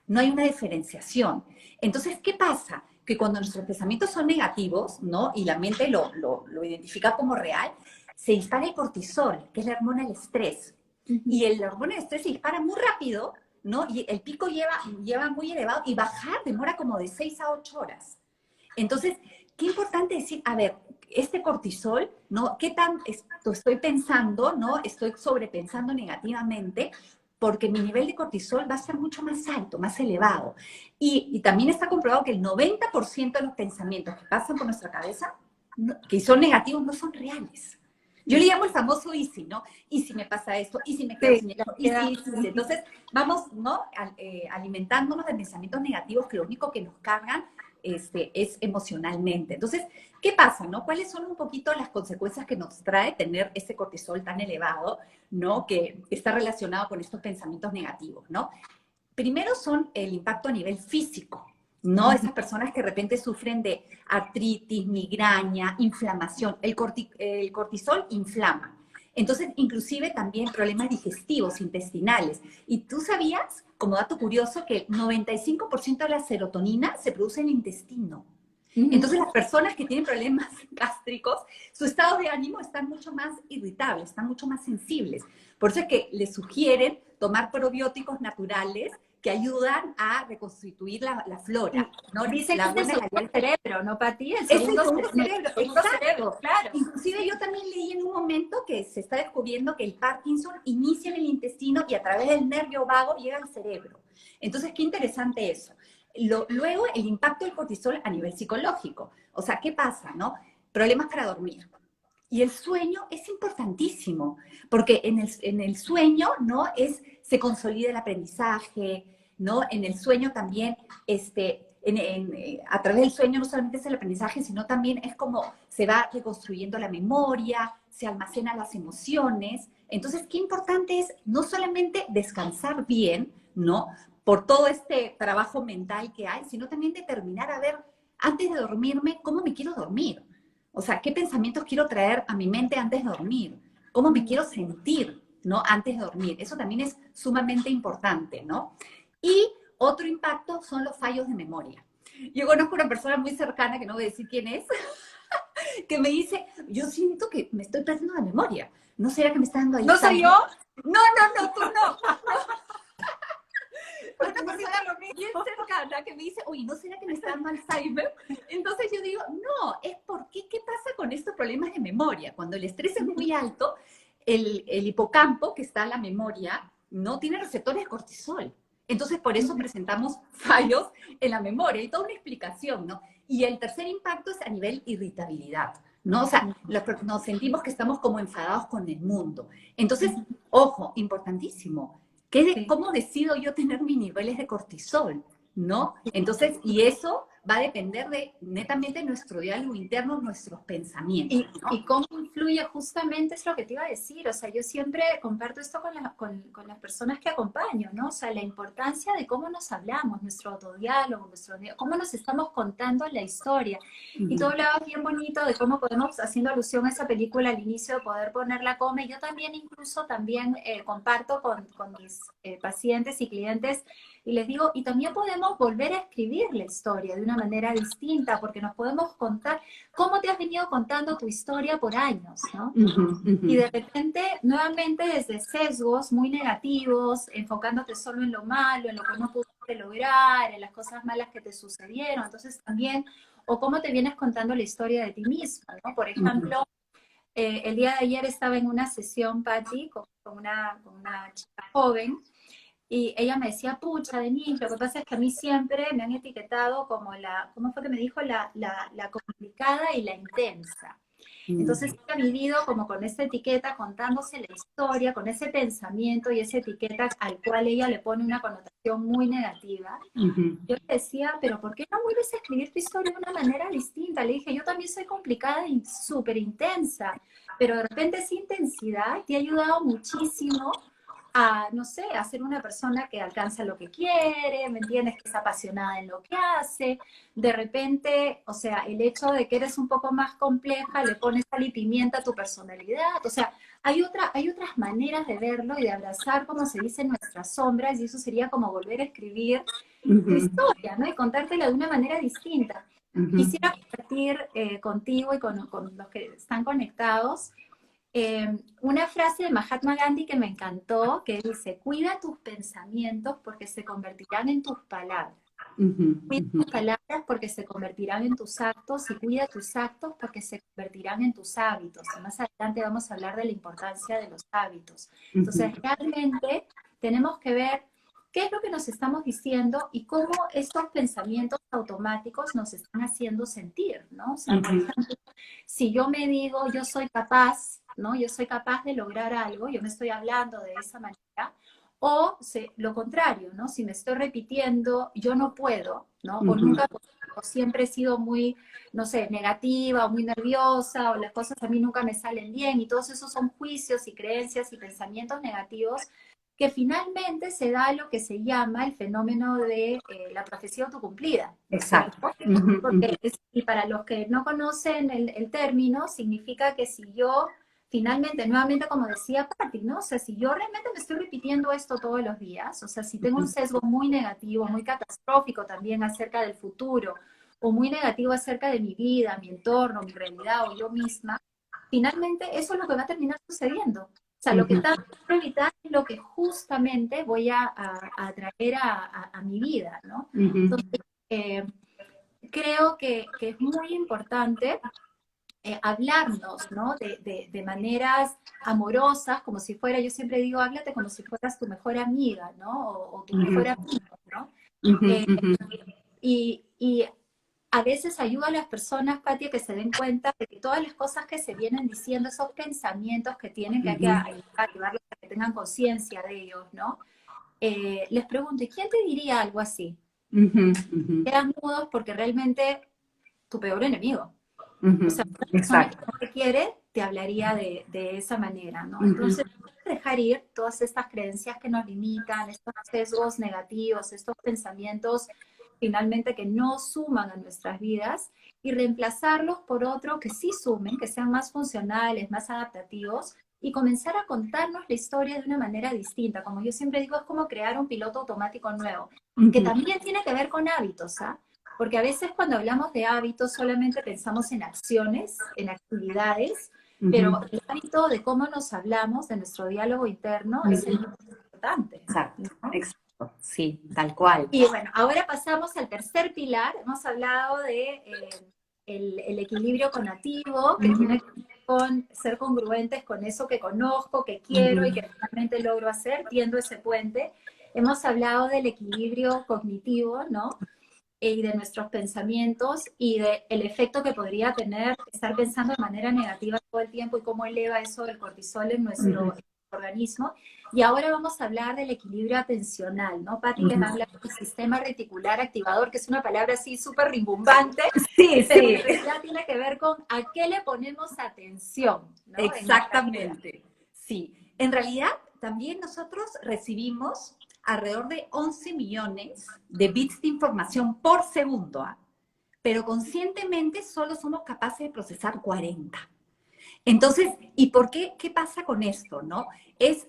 No hay una diferenciación. Entonces, ¿qué pasa? Que cuando nuestros pensamientos son negativos, ¿no? Y la mente lo identifica como real, se dispara el cortisol, que es la hormona del estrés. Y el hormona del estrés se dispara muy rápido, ¿no? Y el pico lleva muy elevado y bajar demora como de 6 a 8 horas. Entonces, qué importante decir, a ver, este cortisol, ¿no? ¿Qué tan estoy pensando, ¿no? Estoy sobrepensando negativamente, porque mi nivel de cortisol va a ser mucho más alto, más elevado. Y también está comprobado que el 90% de los pensamientos que pasan por nuestra cabeza, que son negativos, no son reales. Yo le llamo el famoso easy, ¿no? ¿Y si me pasa esto? ¿Y si me quedo sin esto? ¿Y si? Entonces, vamos, ¿no? Alimentándonos de pensamientos negativos que lo único que nos cargan es emocionalmente. Entonces, ¿qué pasa, no? ¿Cuáles son un poquito las consecuencias que nos trae tener ese cortisol tan elevado, ¿no? Que está relacionado con estos pensamientos negativos, ¿no? Primero son el impacto a nivel físico, ¿no? Esas personas que de repente sufren de artritis, migraña, inflamación. El cortisol inflama. Entonces, inclusive también problemas digestivos, intestinales. Y tú sabías, como dato curioso, que el 95% de la serotonina se produce en el intestino. Entonces, las personas que tienen problemas gástricos, su estado de ánimo está mucho más irritable, están mucho más sensibles. Por eso es que les sugieren tomar probióticos naturales que ayudan a reconstituir la flora, ¿no? Dicen que es el segundo cerebro, ¿no, Pati? El segundo cerebro, cerebro, claro. Inclusive yo también leí en un momento que se está descubriendo que el Parkinson inicia en el intestino y a través del nervio vago llega al cerebro. Entonces, qué interesante eso. Luego, el impacto del cortisol a nivel psicológico. O sea, ¿qué pasa, no? Problemas para dormir. Y el sueño es importantísimo, porque en el sueño, ¿no? Se consolida el aprendizaje, ¿no? En el sueño también, a través del sueño no solamente es el aprendizaje, sino también es como se va reconstruyendo la memoria, se almacenan las emociones. Entonces, qué importante es no solamente descansar bien, ¿no? Por todo este trabajo mental que hay, sino también determinar, a ver, antes de dormirme, ¿cómo me quiero dormir? O sea, ¿qué pensamientos quiero traer a mi mente antes de dormir? ¿Cómo me quiero sentir, ¿no? Antes de dormir. Eso también es sumamente importante, ¿no? Y otro impacto son los fallos de memoria. Yo conozco una persona muy cercana, que no voy a decir quién es, que me dice, yo siento que me estoy perdiendo la memoria. ¿No será que me está dando Alzheimer? ¿No soy yo? No, tú no. Una persona bien cercana que me dice, oye, ¿no será que me está dando Alzheimer? Entonces yo digo, no, es porque, ¿qué pasa con estos problemas de memoria? Cuando el estrés es muy alto, el hipocampo, que está en la memoria, no tiene receptores de cortisol. Entonces, por eso presentamos fallos en la memoria. Hay toda una explicación, ¿no? Y el tercer impacto es a nivel irritabilidad, ¿no? O sea, nos sentimos que estamos como enfadados con el mundo. Entonces, ojo, importantísimo. ¿Cómo decido yo tener mis niveles de cortisol? ¿No? Entonces, y eso va a depender de netamente nuestro diálogo interno, nuestros pensamientos, ¿no? Y cómo influye justamente es lo que te iba a decir, o sea, yo siempre comparto esto con las personas que acompaño, ¿no? O sea, la importancia de cómo nos hablamos, nuestro autodiálogo, cómo nos estamos contando la historia. Y tú hablabas bien bonito de cómo podemos, haciendo alusión a esa película al inicio, poder poner la coma, y yo también incluso también comparto con mis pacientes y clientes, y les digo, y también podemos volver a escribir la historia de una manera distinta, porque nos podemos contar cómo te has venido contando tu historia por años, ¿no? Y de repente, nuevamente desde sesgos muy negativos, enfocándote solo en lo malo, en lo que no pudiste lograr, en las cosas malas que te sucedieron. Entonces también, o cómo te vienes contando la historia de ti mismo, ¿no? Por ejemplo, el día de ayer estaba en una sesión, Patti, con una chica joven, y ella me decía, pucha, Denise, lo que pasa es que a mí siempre me han etiquetado como ¿cómo fue que me dijo? La complicada y la intensa. Entonces ella ha vivido como con esa etiqueta, contándose la historia, con ese pensamiento y esa etiqueta al cual ella le pone una connotación muy negativa. Yo le decía, pero ¿por qué no vuelves a escribir tu historia de una manera distinta? Le dije, yo también soy complicada y súper intensa, pero de repente esa intensidad te ha ayudado muchísimo a, no sé, a ser una persona que alcanza lo que quiere, ¿me entiendes? Que es apasionada en lo que hace. De repente, o sea, el hecho de que eres un poco más compleja, le pones sal y pimienta a tu personalidad. O sea, hay otras maneras de verlo y de abrazar, como se dice, nuestras sombras, y eso sería como volver a escribir tu historia, ¿no? Y contártela de una manera distinta. Quisiera compartir contigo y con los que están conectados una frase de Mahatma Gandhi que me encantó, que dice, cuida tus pensamientos porque se convertirán en tus palabras. Cuida tus palabras porque se convertirán en tus actos, y cuida tus actos porque se convertirán en tus hábitos. Y más adelante vamos a hablar de la importancia de los hábitos. Entonces, realmente tenemos que ver qué es lo que nos estamos diciendo y cómo estos pensamientos automáticos nos están haciendo sentir, ¿no? O sea, por ejemplo, si yo me digo, yo soy capaz, ¿no? Yo soy capaz de lograr algo, yo me estoy hablando de esa manera, o lo contrario, ¿no? Si me estoy repitiendo, yo no puedo, ¿no? O nunca, o siempre he sido muy, no sé, negativa o muy nerviosa, o las cosas a mí nunca me salen bien, y todos esos son juicios y creencias y pensamientos negativos que finalmente se da lo que se llama el fenómeno de la profecía autocumplida. Exacto. Porque, y para los que no conocen el término, significa que si yo finalmente, nuevamente como decía Patti, ¿no? O sea, si yo realmente me estoy repitiendo esto todos los días, o sea, si tengo un sesgo muy negativo, muy catastrófico también acerca del futuro, o muy negativo acerca de mi vida, mi entorno, mi realidad o yo misma, finalmente eso es lo que va a terminar sucediendo. O sea, lo que está por evitar es lo que justamente voy a atraer a mi vida, ¿no? Entonces, creo que es muy importante hablarnos, ¿no? De maneras amorosas, como si fuera, yo siempre digo, háblate como si fueras tu mejor amiga, ¿no? O tu mejor amigo, ¿no? Y a veces ayuda a las personas, Katia, que se den cuenta de que todas las cosas que se vienen diciendo, esos pensamientos que tienen que hay que ayudarlos a que tengan conciencia de ellos, ¿no? Les pregunto, ¿y quién te diría algo así? Quedan mudos porque realmente tu peor enemigo. O sea, una persona que no te quiere te hablaría de esa manera, ¿no? Entonces, dejar ir todas estas creencias que nos limitan, estos sesgos negativos, estos pensamientos finalmente que no suman a nuestras vidas, y reemplazarlos por otros que sí sumen, que sean más funcionales, más adaptativos, y comenzar a contarnos la historia de una manera distinta. Como yo siempre digo, es como crear un piloto automático nuevo, que también tiene que ver con hábitos, ¿ah? Porque a veces cuando hablamos de hábitos solamente pensamos en acciones, en actividades, pero el hábito de cómo nos hablamos, de nuestro diálogo interno, es el más importante. Exacto, ¿no? Exacto, sí, tal cual. Y bueno, ahora pasamos al tercer pilar. Hemos hablado de el equilibrio conativo, que tiene que ver con ser congruentes con eso que conozco, que quiero y que realmente logro hacer, tiendo ese puente. Hemos hablado del equilibrio cognitivo, ¿no? Y de nuestros pensamientos y del efecto que podría tener estar pensando de manera negativa todo el tiempo y cómo eleva eso del cortisol en nuestro organismo. Y ahora vamos a hablar del equilibrio atencional, ¿no? Patti les va a hablar del sistema reticular activador, que es una palabra así súper rimbombante, Sí, pero sí. en realidad tiene que ver con a qué le ponemos atención, ¿no? Exactamente. Sí. En realidad, también nosotros recibimos alrededor de 11 millones de bits de información por segundo, ¿ah? Pero conscientemente solo somos capaces de procesar 40. Entonces, ¿y por qué? ¿Qué pasa con esto, no?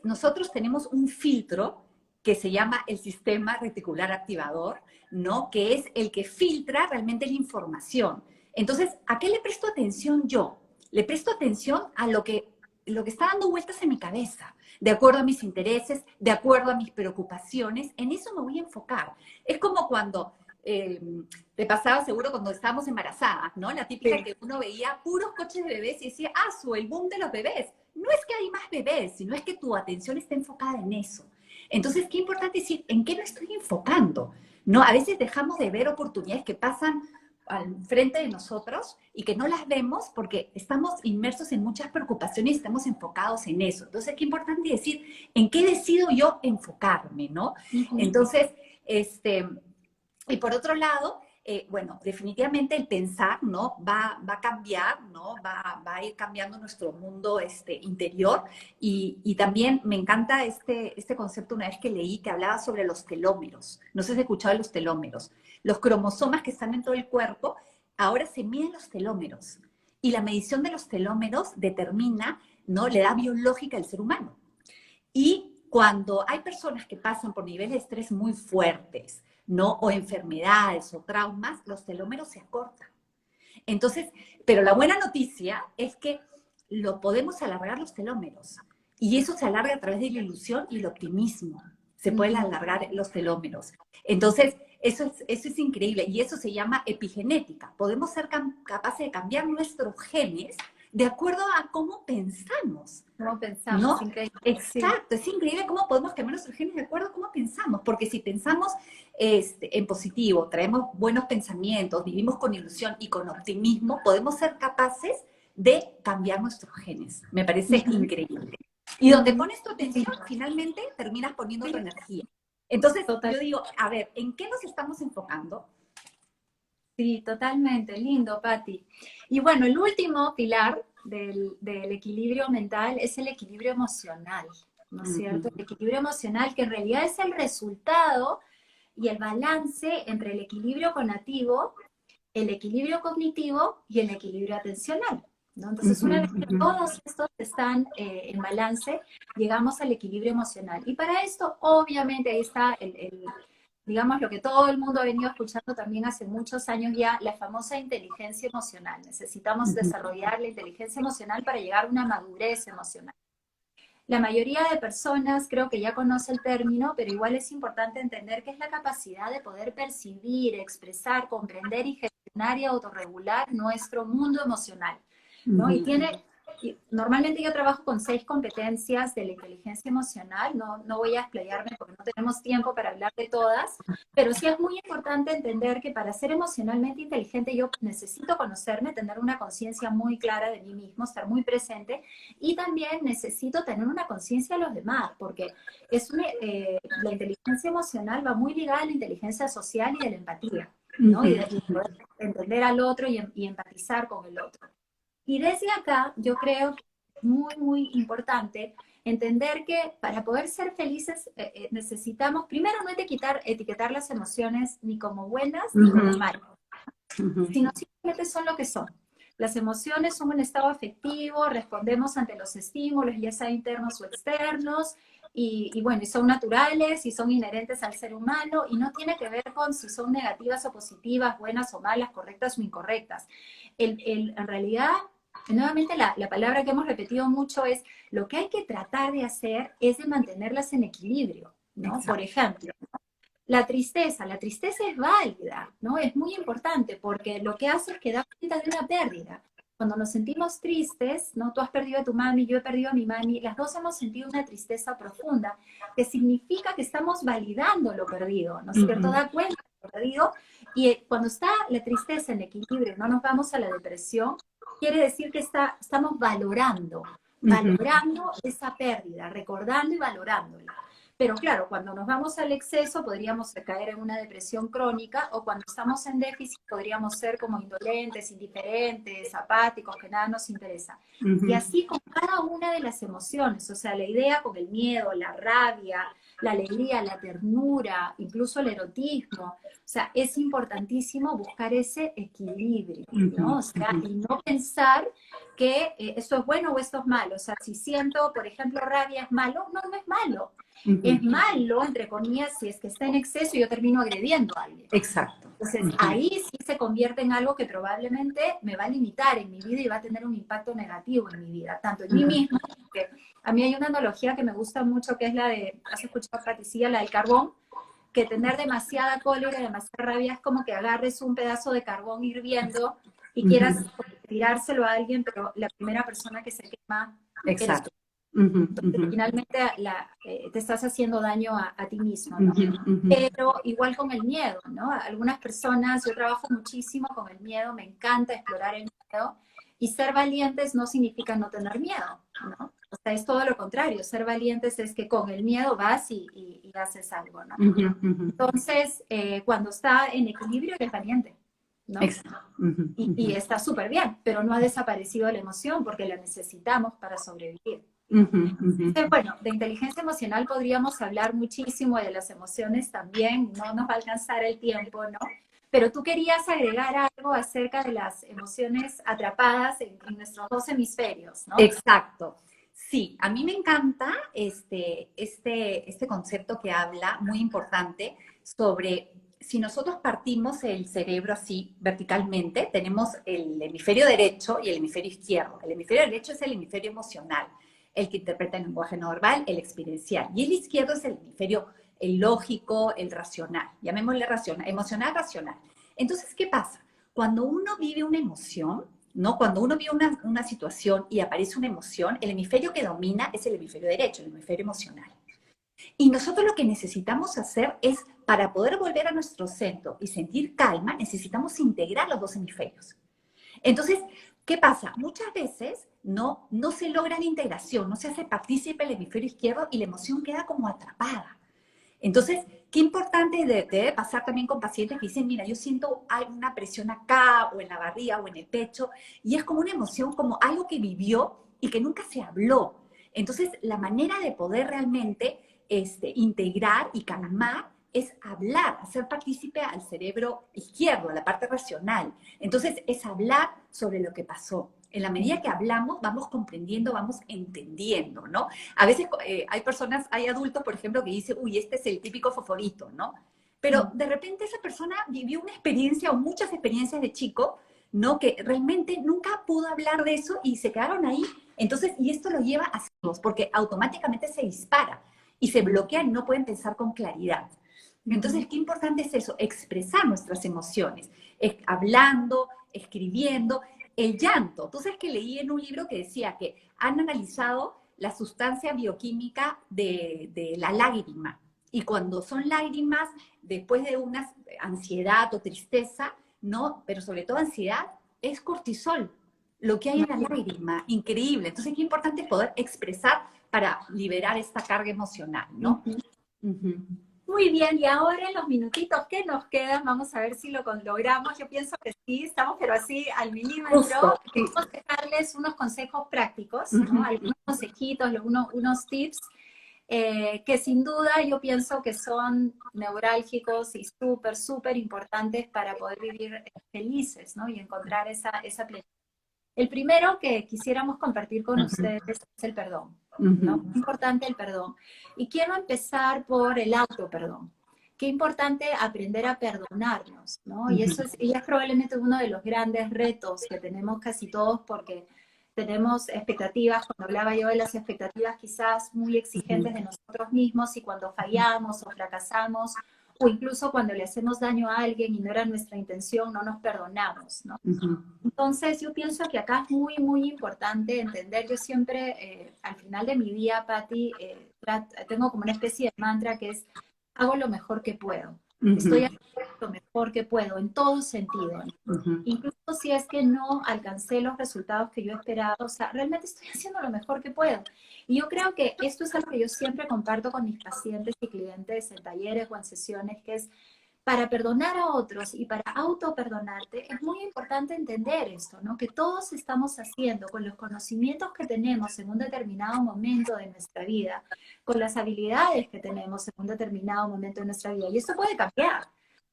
Nosotros tenemos un filtro que se llama el sistema reticular activador, ¿no? Que es el que filtra realmente la información. Entonces, ¿a qué le presto atención yo? Le presto atención a lo que está dando vueltas en mi cabeza, de acuerdo a mis intereses, de acuerdo a mis preocupaciones, en eso me voy a enfocar. Es como cuando te pasaba seguro cuando estábamos embarazadas, ¿no? La típica que uno veía puros coches de bebés y decía, el boom de los bebés. No es que hay más bebés, sino es que tu atención está enfocada en eso. Entonces, qué importante decir, ¿en qué me estoy enfocando? ¿No? A veces dejamos de ver oportunidades que pasan al frente de nosotros y que no las vemos porque estamos inmersos en muchas preocupaciones y estamos enfocados en eso. Entonces, qué importante decir, ¿en qué decido yo enfocarme, no? Entonces, y por otro lado, bueno, definitivamente el pensar, ¿no? Va a cambiar, ¿no? Va a ir cambiando nuestro mundo interior. Y también me encanta este concepto una vez que leí que hablaba sobre los telómeros. No sé si has escuchado de los telómeros. Los cromosomas que están en todo el cuerpo, ahora se miden los telómeros. Y la medición de los telómeros determina, ¿no? La edad biológica del ser humano. Y cuando hay personas que pasan por niveles de estrés muy fuertes, ¿no? O enfermedades o traumas, los telómeros se acortan. Entonces, pero la buena noticia es que lo podemos alargar los telómeros. Y eso se alarga a través de la ilusión y el optimismo. Se pueden alargar los telómeros. Entonces, eso es increíble. Y eso se llama epigenética. Podemos ser capaces de cambiar nuestros genes de acuerdo a cómo pensamos. ¿Cómo pensamos? ¿No? Es increíble. Exacto, es increíble cómo podemos cambiar nuestros genes de acuerdo a cómo pensamos, porque si pensamos en positivo, traemos buenos pensamientos, vivimos con ilusión y con optimismo, podemos ser capaces de cambiar nuestros genes. Me parece increíble. Y donde pones tu atención, finalmente terminas poniendo tu energía. Entonces, yo digo, a ver, ¿en qué nos estamos enfocando? Sí, totalmente, lindo, Patti. Y bueno, el último pilar del equilibrio mental es el equilibrio emocional, ¿no es cierto? El equilibrio emocional que en realidad es el resultado y el balance entre el equilibrio el equilibrio cognitivo y el equilibrio atencional, ¿no? Entonces, una vez que todos estos están en balance, llegamos al equilibrio emocional. Y para esto, obviamente, ahí está digamos, lo que todo el mundo ha venido escuchando también hace muchos años ya, la famosa inteligencia emocional. Necesitamos desarrollar la inteligencia emocional para llegar a una madurez emocional. La mayoría de personas creo que ya conoce el término, pero igual es importante entender que es la capacidad de poder percibir, expresar, comprender y gestionar y autorregular nuestro mundo emocional, ¿no? Normalmente yo trabajo con 6 competencias de la inteligencia emocional, no voy a explayarme porque no tenemos tiempo para hablar de todas, pero sí es muy importante entender que para ser emocionalmente inteligente yo necesito conocerme, tener una conciencia muy clara de mí mismo, estar muy presente, y también necesito tener una conciencia de los demás, porque la inteligencia emocional va muy ligada a la inteligencia social y de la empatía, ¿no? Y de poder entender al otro y empatizar con el otro. Y desde acá yo creo que es muy, muy importante entender que para poder ser felices necesitamos, primero no etiquetar las emociones ni como buenas ni como malas, sino simplemente son lo que son. Las emociones son un estado afectivo, respondemos ante los estímulos, ya sea internos o externos, y bueno, y son naturales y son inherentes al ser humano, y no tiene que ver con si son negativas o positivas, buenas o malas, correctas o incorrectas. En realidad, nuevamente la palabra que hemos repetido mucho es, lo que hay que tratar de hacer es de mantenerlas en equilibrio, ¿no? Exacto. Por ejemplo, la tristeza es válida, ¿no? Es muy importante porque lo que hace es que da cuenta de una pérdida. Cuando nos sentimos tristes, ¿no? Tú has perdido a tu mami, yo he perdido a mi mami, las dos hemos sentido una tristeza profunda, que significa que estamos validando lo perdido, ¿no es cierto? Da cuenta de lo perdido, y cuando está la tristeza en equilibrio, no nos vamos a la depresión, quiere decir que estamos valorando valorando esa pérdida, recordando y valorándola. Pero claro, cuando nos vamos al exceso podríamos caer en una depresión crónica, o cuando estamos en déficit podríamos ser como indolentes, indiferentes, apáticos, que nada nos interesa. Y así con cada una de las emociones, o sea, la idea con el miedo, la rabia, la alegría, la ternura, incluso el erotismo. O sea, es importantísimo buscar ese equilibrio, ¿no? O sea, y no pensar que esto es bueno o esto es malo. O sea, si siento, por ejemplo, rabia es malo, no, no es malo. Es malo, entre comillas, si es que está en exceso y yo termino agrediendo a alguien. Exacto. Entonces, ahí sí se convierte en algo que probablemente me va a limitar en mi vida y va a tener un impacto negativo en mi vida, tanto en mí misma, porque a mí hay una analogía que me gusta mucho, que es la de, ¿has escuchado, Patricia, la del carbón? Que tener demasiada cólera y demasiada rabia es como que agarres un pedazo de carbón hirviendo y quieras tirárselo a alguien, pero la primera persona que se quema eres tú. Entonces, finalmente te estás haciendo daño a ti mismo, ¿no? Pero igual con el miedo, ¿no? Algunas personas, yo trabajo muchísimo con el miedo, me encanta explorar el miedo, y ser valientes no significa no tener miedo, ¿no? O sea, es todo lo contrario, ser valientes es que con el miedo vas y haces algo, ¿no? Entonces, cuando está en equilibrio, eres valiente, ¿no? Y está súper bien, pero no ha desaparecido la emoción porque la necesitamos para sobrevivir. Entonces, bueno, de inteligencia emocional podríamos hablar muchísimo, de las emociones también, no nos va a alcanzar el tiempo, ¿no? Pero tú querías agregar algo acerca de las emociones atrapadas en nuestros dos hemisferios, ¿no? Exacto. Sí, a mí me encanta este concepto que habla, muy importante, sobre si nosotros partimos el cerebro así verticalmente, tenemos el hemisferio derecho y el hemisferio izquierdo. El hemisferio derecho es el hemisferio emocional, el que interpreta el lenguaje no verbal, el experiencial. Y el izquierdo es el hemisferio, el lógico, el racional. Llamémosle racional, emocional, racional. Entonces, ¿qué pasa? Cuando uno vive una emoción, ¿no? Cuando uno vive una situación y aparece una emoción, el hemisferio que domina es el hemisferio derecho, el hemisferio emocional. Y nosotros lo que necesitamos hacer es, para poder volver a nuestro centro y sentir calma, necesitamos integrar los dos hemisferios. Entonces, ¿qué pasa? Muchas veces no se logra la integración, no se hace partícipe el hemisferio izquierdo y la emoción queda como atrapada. Entonces, qué importante debe pasar también con pacientes que dicen, mira, yo siento una presión acá, o en la barriga, o en el pecho, y es como una emoción, como algo que vivió y que nunca se habló. Entonces, la manera de poder realmente integrar y calmar es hablar, hacer partícipe al cerebro izquierdo, a la parte racional. Entonces, es hablar sobre lo que pasó. En la medida que hablamos, vamos comprendiendo, vamos entendiendo, ¿no? A veces hay personas, hay adultos, por ejemplo, que dicen, uy, este es el típico foforito, ¿no? Pero de repente esa persona vivió una experiencia o muchas experiencias de chico, ¿no? Que realmente nunca pudo hablar de eso y se quedaron ahí. Entonces, y esto lo lleva a ciegos, porque automáticamente se dispara y se bloquean y no pueden pensar con claridad. Entonces, qué importante es eso, expresar nuestras emociones, hablando, escribiendo. El llanto, tú sabes que leí en un libro que decía que han analizado la sustancia bioquímica de la lágrima, y cuando son lágrimas después de una ansiedad o tristeza, ¿no? Pero sobre todo ansiedad, es cortisol, lo que hay en la lágrima, increíble. Entonces, qué importante es poder expresar para liberar esta carga emocional, ¿no? Muy bien, y ahora en los minutitos que nos quedan, vamos a ver si lo logramos. Yo pienso que sí, estamos pero así al milímetro. Queremos dejarles unos consejos prácticos, ¿no? Algunos consejitos, unos tips que sin duda yo pienso que son neurálgicos y súper, súper importantes para poder vivir felices, ¿no? Y encontrar esa plenitud. El primero que quisiéramos compartir con ustedes es el perdón, ¿no? Es importante el perdón. Y quiero empezar por el auto perdón. Qué importante aprender a perdonarnos, ¿no? Y y es probablemente uno de los grandes retos que tenemos casi todos, porque tenemos expectativas, cuando hablaba yo de las expectativas quizás muy exigentes de nosotros mismos, y cuando fallamos o fracasamos, o incluso cuando le hacemos daño a alguien y no era nuestra intención, no nos perdonamos, ¿no? Entonces yo pienso que acá es muy, muy importante entender. Yo siempre, al final de mi día, Patti, tengo como una especie de mantra que es, hago lo mejor que puedo. Estoy lo mejor que puedo en todo sentido, ¿no? Incluso si es que no alcancé los resultados que yo esperaba, o sea, realmente estoy haciendo lo mejor que puedo. Y yo creo que esto es algo que yo siempre comparto con mis pacientes y clientes en talleres o en sesiones, que es para perdonar a otros y para auto-perdonarte, es muy importante entender esto, ¿no? Que todos estamos haciendo con los conocimientos que tenemos en un determinado momento de nuestra vida, con las habilidades que tenemos en un determinado momento de nuestra vida. Y esto puede cambiar,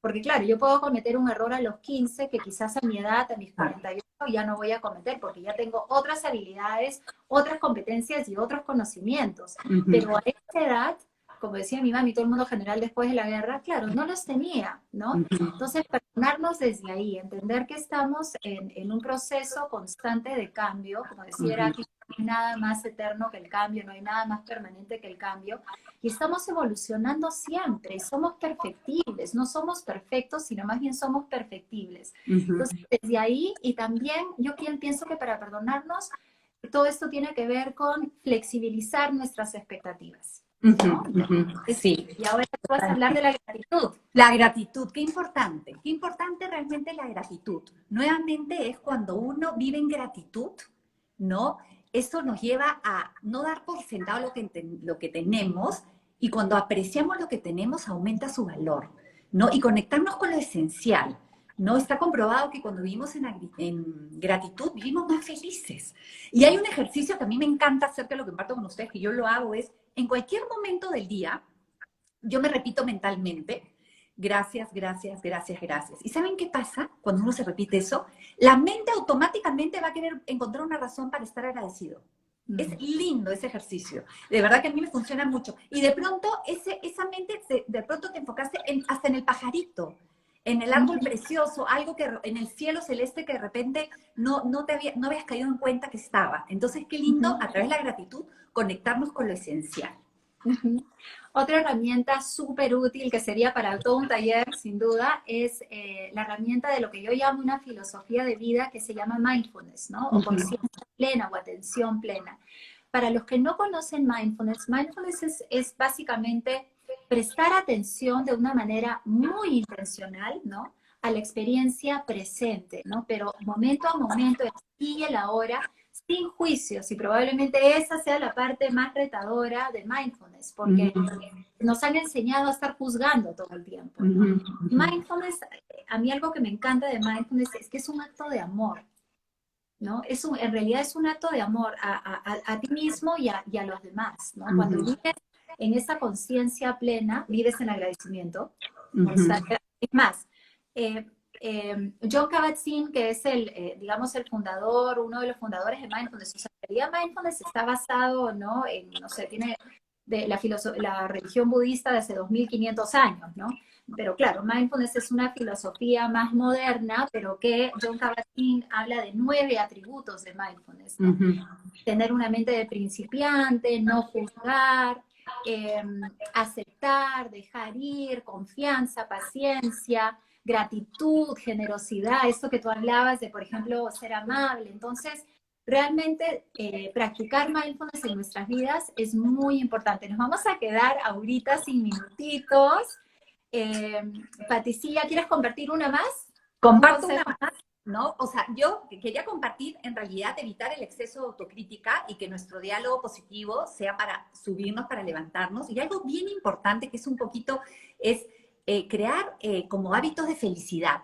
porque claro, yo puedo cometer un error a los 15 que quizás a mi edad, a mis 48, ya no voy a cometer, porque ya tengo otras habilidades, otras competencias y otros conocimientos. Pero a esta edad, como decía mi mami, todo el mundo general después de la guerra, claro, no los tenía, ¿no? Entonces, perdonarnos desde ahí, entender que estamos en un proceso constante de cambio, como decía aquí, no hay nada más eterno que el cambio, no hay nada más permanente que el cambio, y estamos evolucionando siempre, somos perfectibles, no somos perfectos, sino más bien somos perfectibles. Entonces, desde ahí, y también yo pienso que para perdonarnos, todo esto tiene que ver con flexibilizar nuestras expectativas. ¿No? Sí. Y ahora tú vas a hablar de la gratitud. La gratitud, qué importante realmente la gratitud. Nuevamente es cuando uno vive en gratitud, ¿no? Eso nos lleva a no dar por sentado lo que tenemos, y cuando apreciamos lo que tenemos aumenta su valor, ¿no? Y conectarnos con lo esencial, ¿no? Está comprobado que cuando vivimos en gratitud vivimos más felices. Y hay un ejercicio que a mí me encanta hacer, que lo comparto con ustedes, que yo lo hago, es en cualquier momento del día, yo me repito mentalmente: gracias, gracias, gracias, gracias. ¿Y saben qué pasa cuando uno se repite eso? La mente automáticamente va a querer encontrar una razón para estar agradecido. Es lindo ese ejercicio. De verdad que a mí me funciona mucho. Y de pronto, esa mente, de pronto te enfocaste hasta en el pajarito, en el árbol precioso, algo que en el cielo celeste que de repente no habías caído en cuenta que estaba. Entonces, qué lindo, a través de la gratitud, conectarnos con lo esencial. Otra herramienta súper útil que sería para todo un taller, sin duda, es la herramienta de lo que yo llamo una filosofía de vida que se llama mindfulness, ¿no? O conciencia plena o atención plena. Para los que no conocen mindfulness, mindfulness es básicamente prestar atención de una manera muy intencional, ¿no? A la experiencia presente, ¿no? Pero momento a momento, aquí y el ahora, sin juicios, y probablemente esa sea la parte más retadora de mindfulness, porque nos han enseñado a estar juzgando todo el tiempo, ¿no? Mindfulness, a mí algo que me encanta de mindfulness es que es un acto de amor, ¿no? En realidad es un acto de amor a ti mismo y a los demás, ¿no? Cuando vives en esa conciencia plena, vives en agradecimiento. Es más, John Kabat-Zinn, que es digamos, el fundador, uno de los fundadores de Mindfulness, o sea, en realidad Mindfulness está basado, ¿no? En, no sé, tiene la religión budista de hace 2500 años, ¿no? Pero claro, mindfulness es una filosofía más moderna, pero que John Kabat-Zinn habla de 9 atributos de mindfulness, ¿no? Tener una mente de principiante, no juzgar, aceptar, dejar ir, confianza, paciencia, gratitud, generosidad, esto que tú hablabas de, por ejemplo, ser amable. Entonces, realmente practicar mindfulness en nuestras vidas es muy importante. Nos vamos a quedar ahorita sin minutitos. Patricia, ¿quieres compartir una más? Comparto una más, ¿no? O sea, yo quería compartir, en realidad, evitar el exceso de autocrítica y que nuestro diálogo positivo sea para subirnos, para levantarnos. Y algo bien importante que es un poquito, es crear como hábitos de felicidad,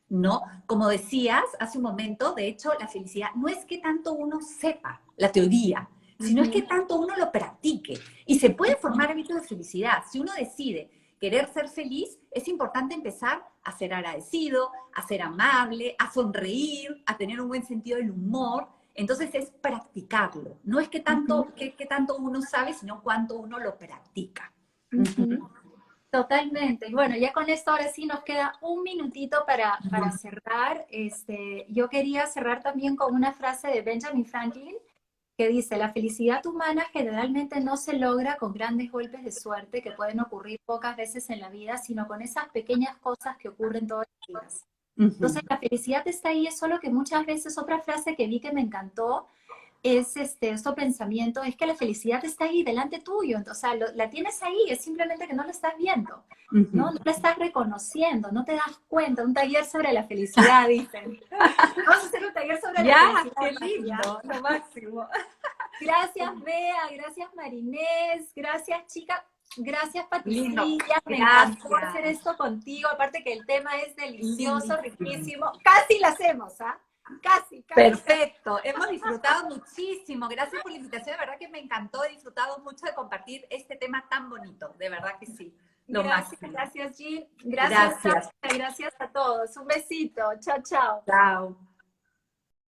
¿no? Como decías hace un momento, de hecho, la felicidad no es que tanto uno sepa la teoría, sino es que tanto uno lo practique. Y se puede formar hábitos de felicidad. Si uno decide querer ser feliz, es importante empezar a ser agradecido, a ser amable, a sonreír, a tener un buen sentido del humor. Entonces es practicarlo. No es que tanto, que tanto uno sabe, sino cuánto uno lo practica. Totalmente. Y bueno, ya con esto ahora sí nos queda un minutito para cerrar. Yo quería cerrar también con una frase de Benjamin Franklin que dice: la felicidad humana generalmente no se logra con grandes golpes de suerte que pueden ocurrir pocas veces en la vida, sino con esas pequeñas cosas que ocurren todos los días. Entonces la felicidad está ahí, es solo que muchas veces, otra frase que vi que me encantó, es este pensamiento, es que la felicidad está ahí, delante tuyo, o sea, la tienes ahí, es simplemente que no la estás viendo, ¿no? No la estás reconociendo, no te das cuenta. Un taller sobre la felicidad, dicen. Vamos a hacer un taller sobre la Ya, felicidad. qué lindo, lo máximo. Gracias, Bea, gracias, Marinés, gracias, chica. Gracias, Lindo, Patricia. Me encantó gracias. hacer esto contigo. Aparte que el tema es delicioso, Lindísimo. riquísimo. Casi lo hacemos, ¿ah? Casi, casi. Perfecto, hemos disfrutado muchísimo. Gracias por la invitación, de verdad que me encantó, he disfrutado mucho de compartir este tema tan bonito, de verdad que sí. Lo Gracias, máximo. gracias, Jill. Gracias, Gracias. Sasha. Gracias a todos. Un besito. Chao, chao. Chao.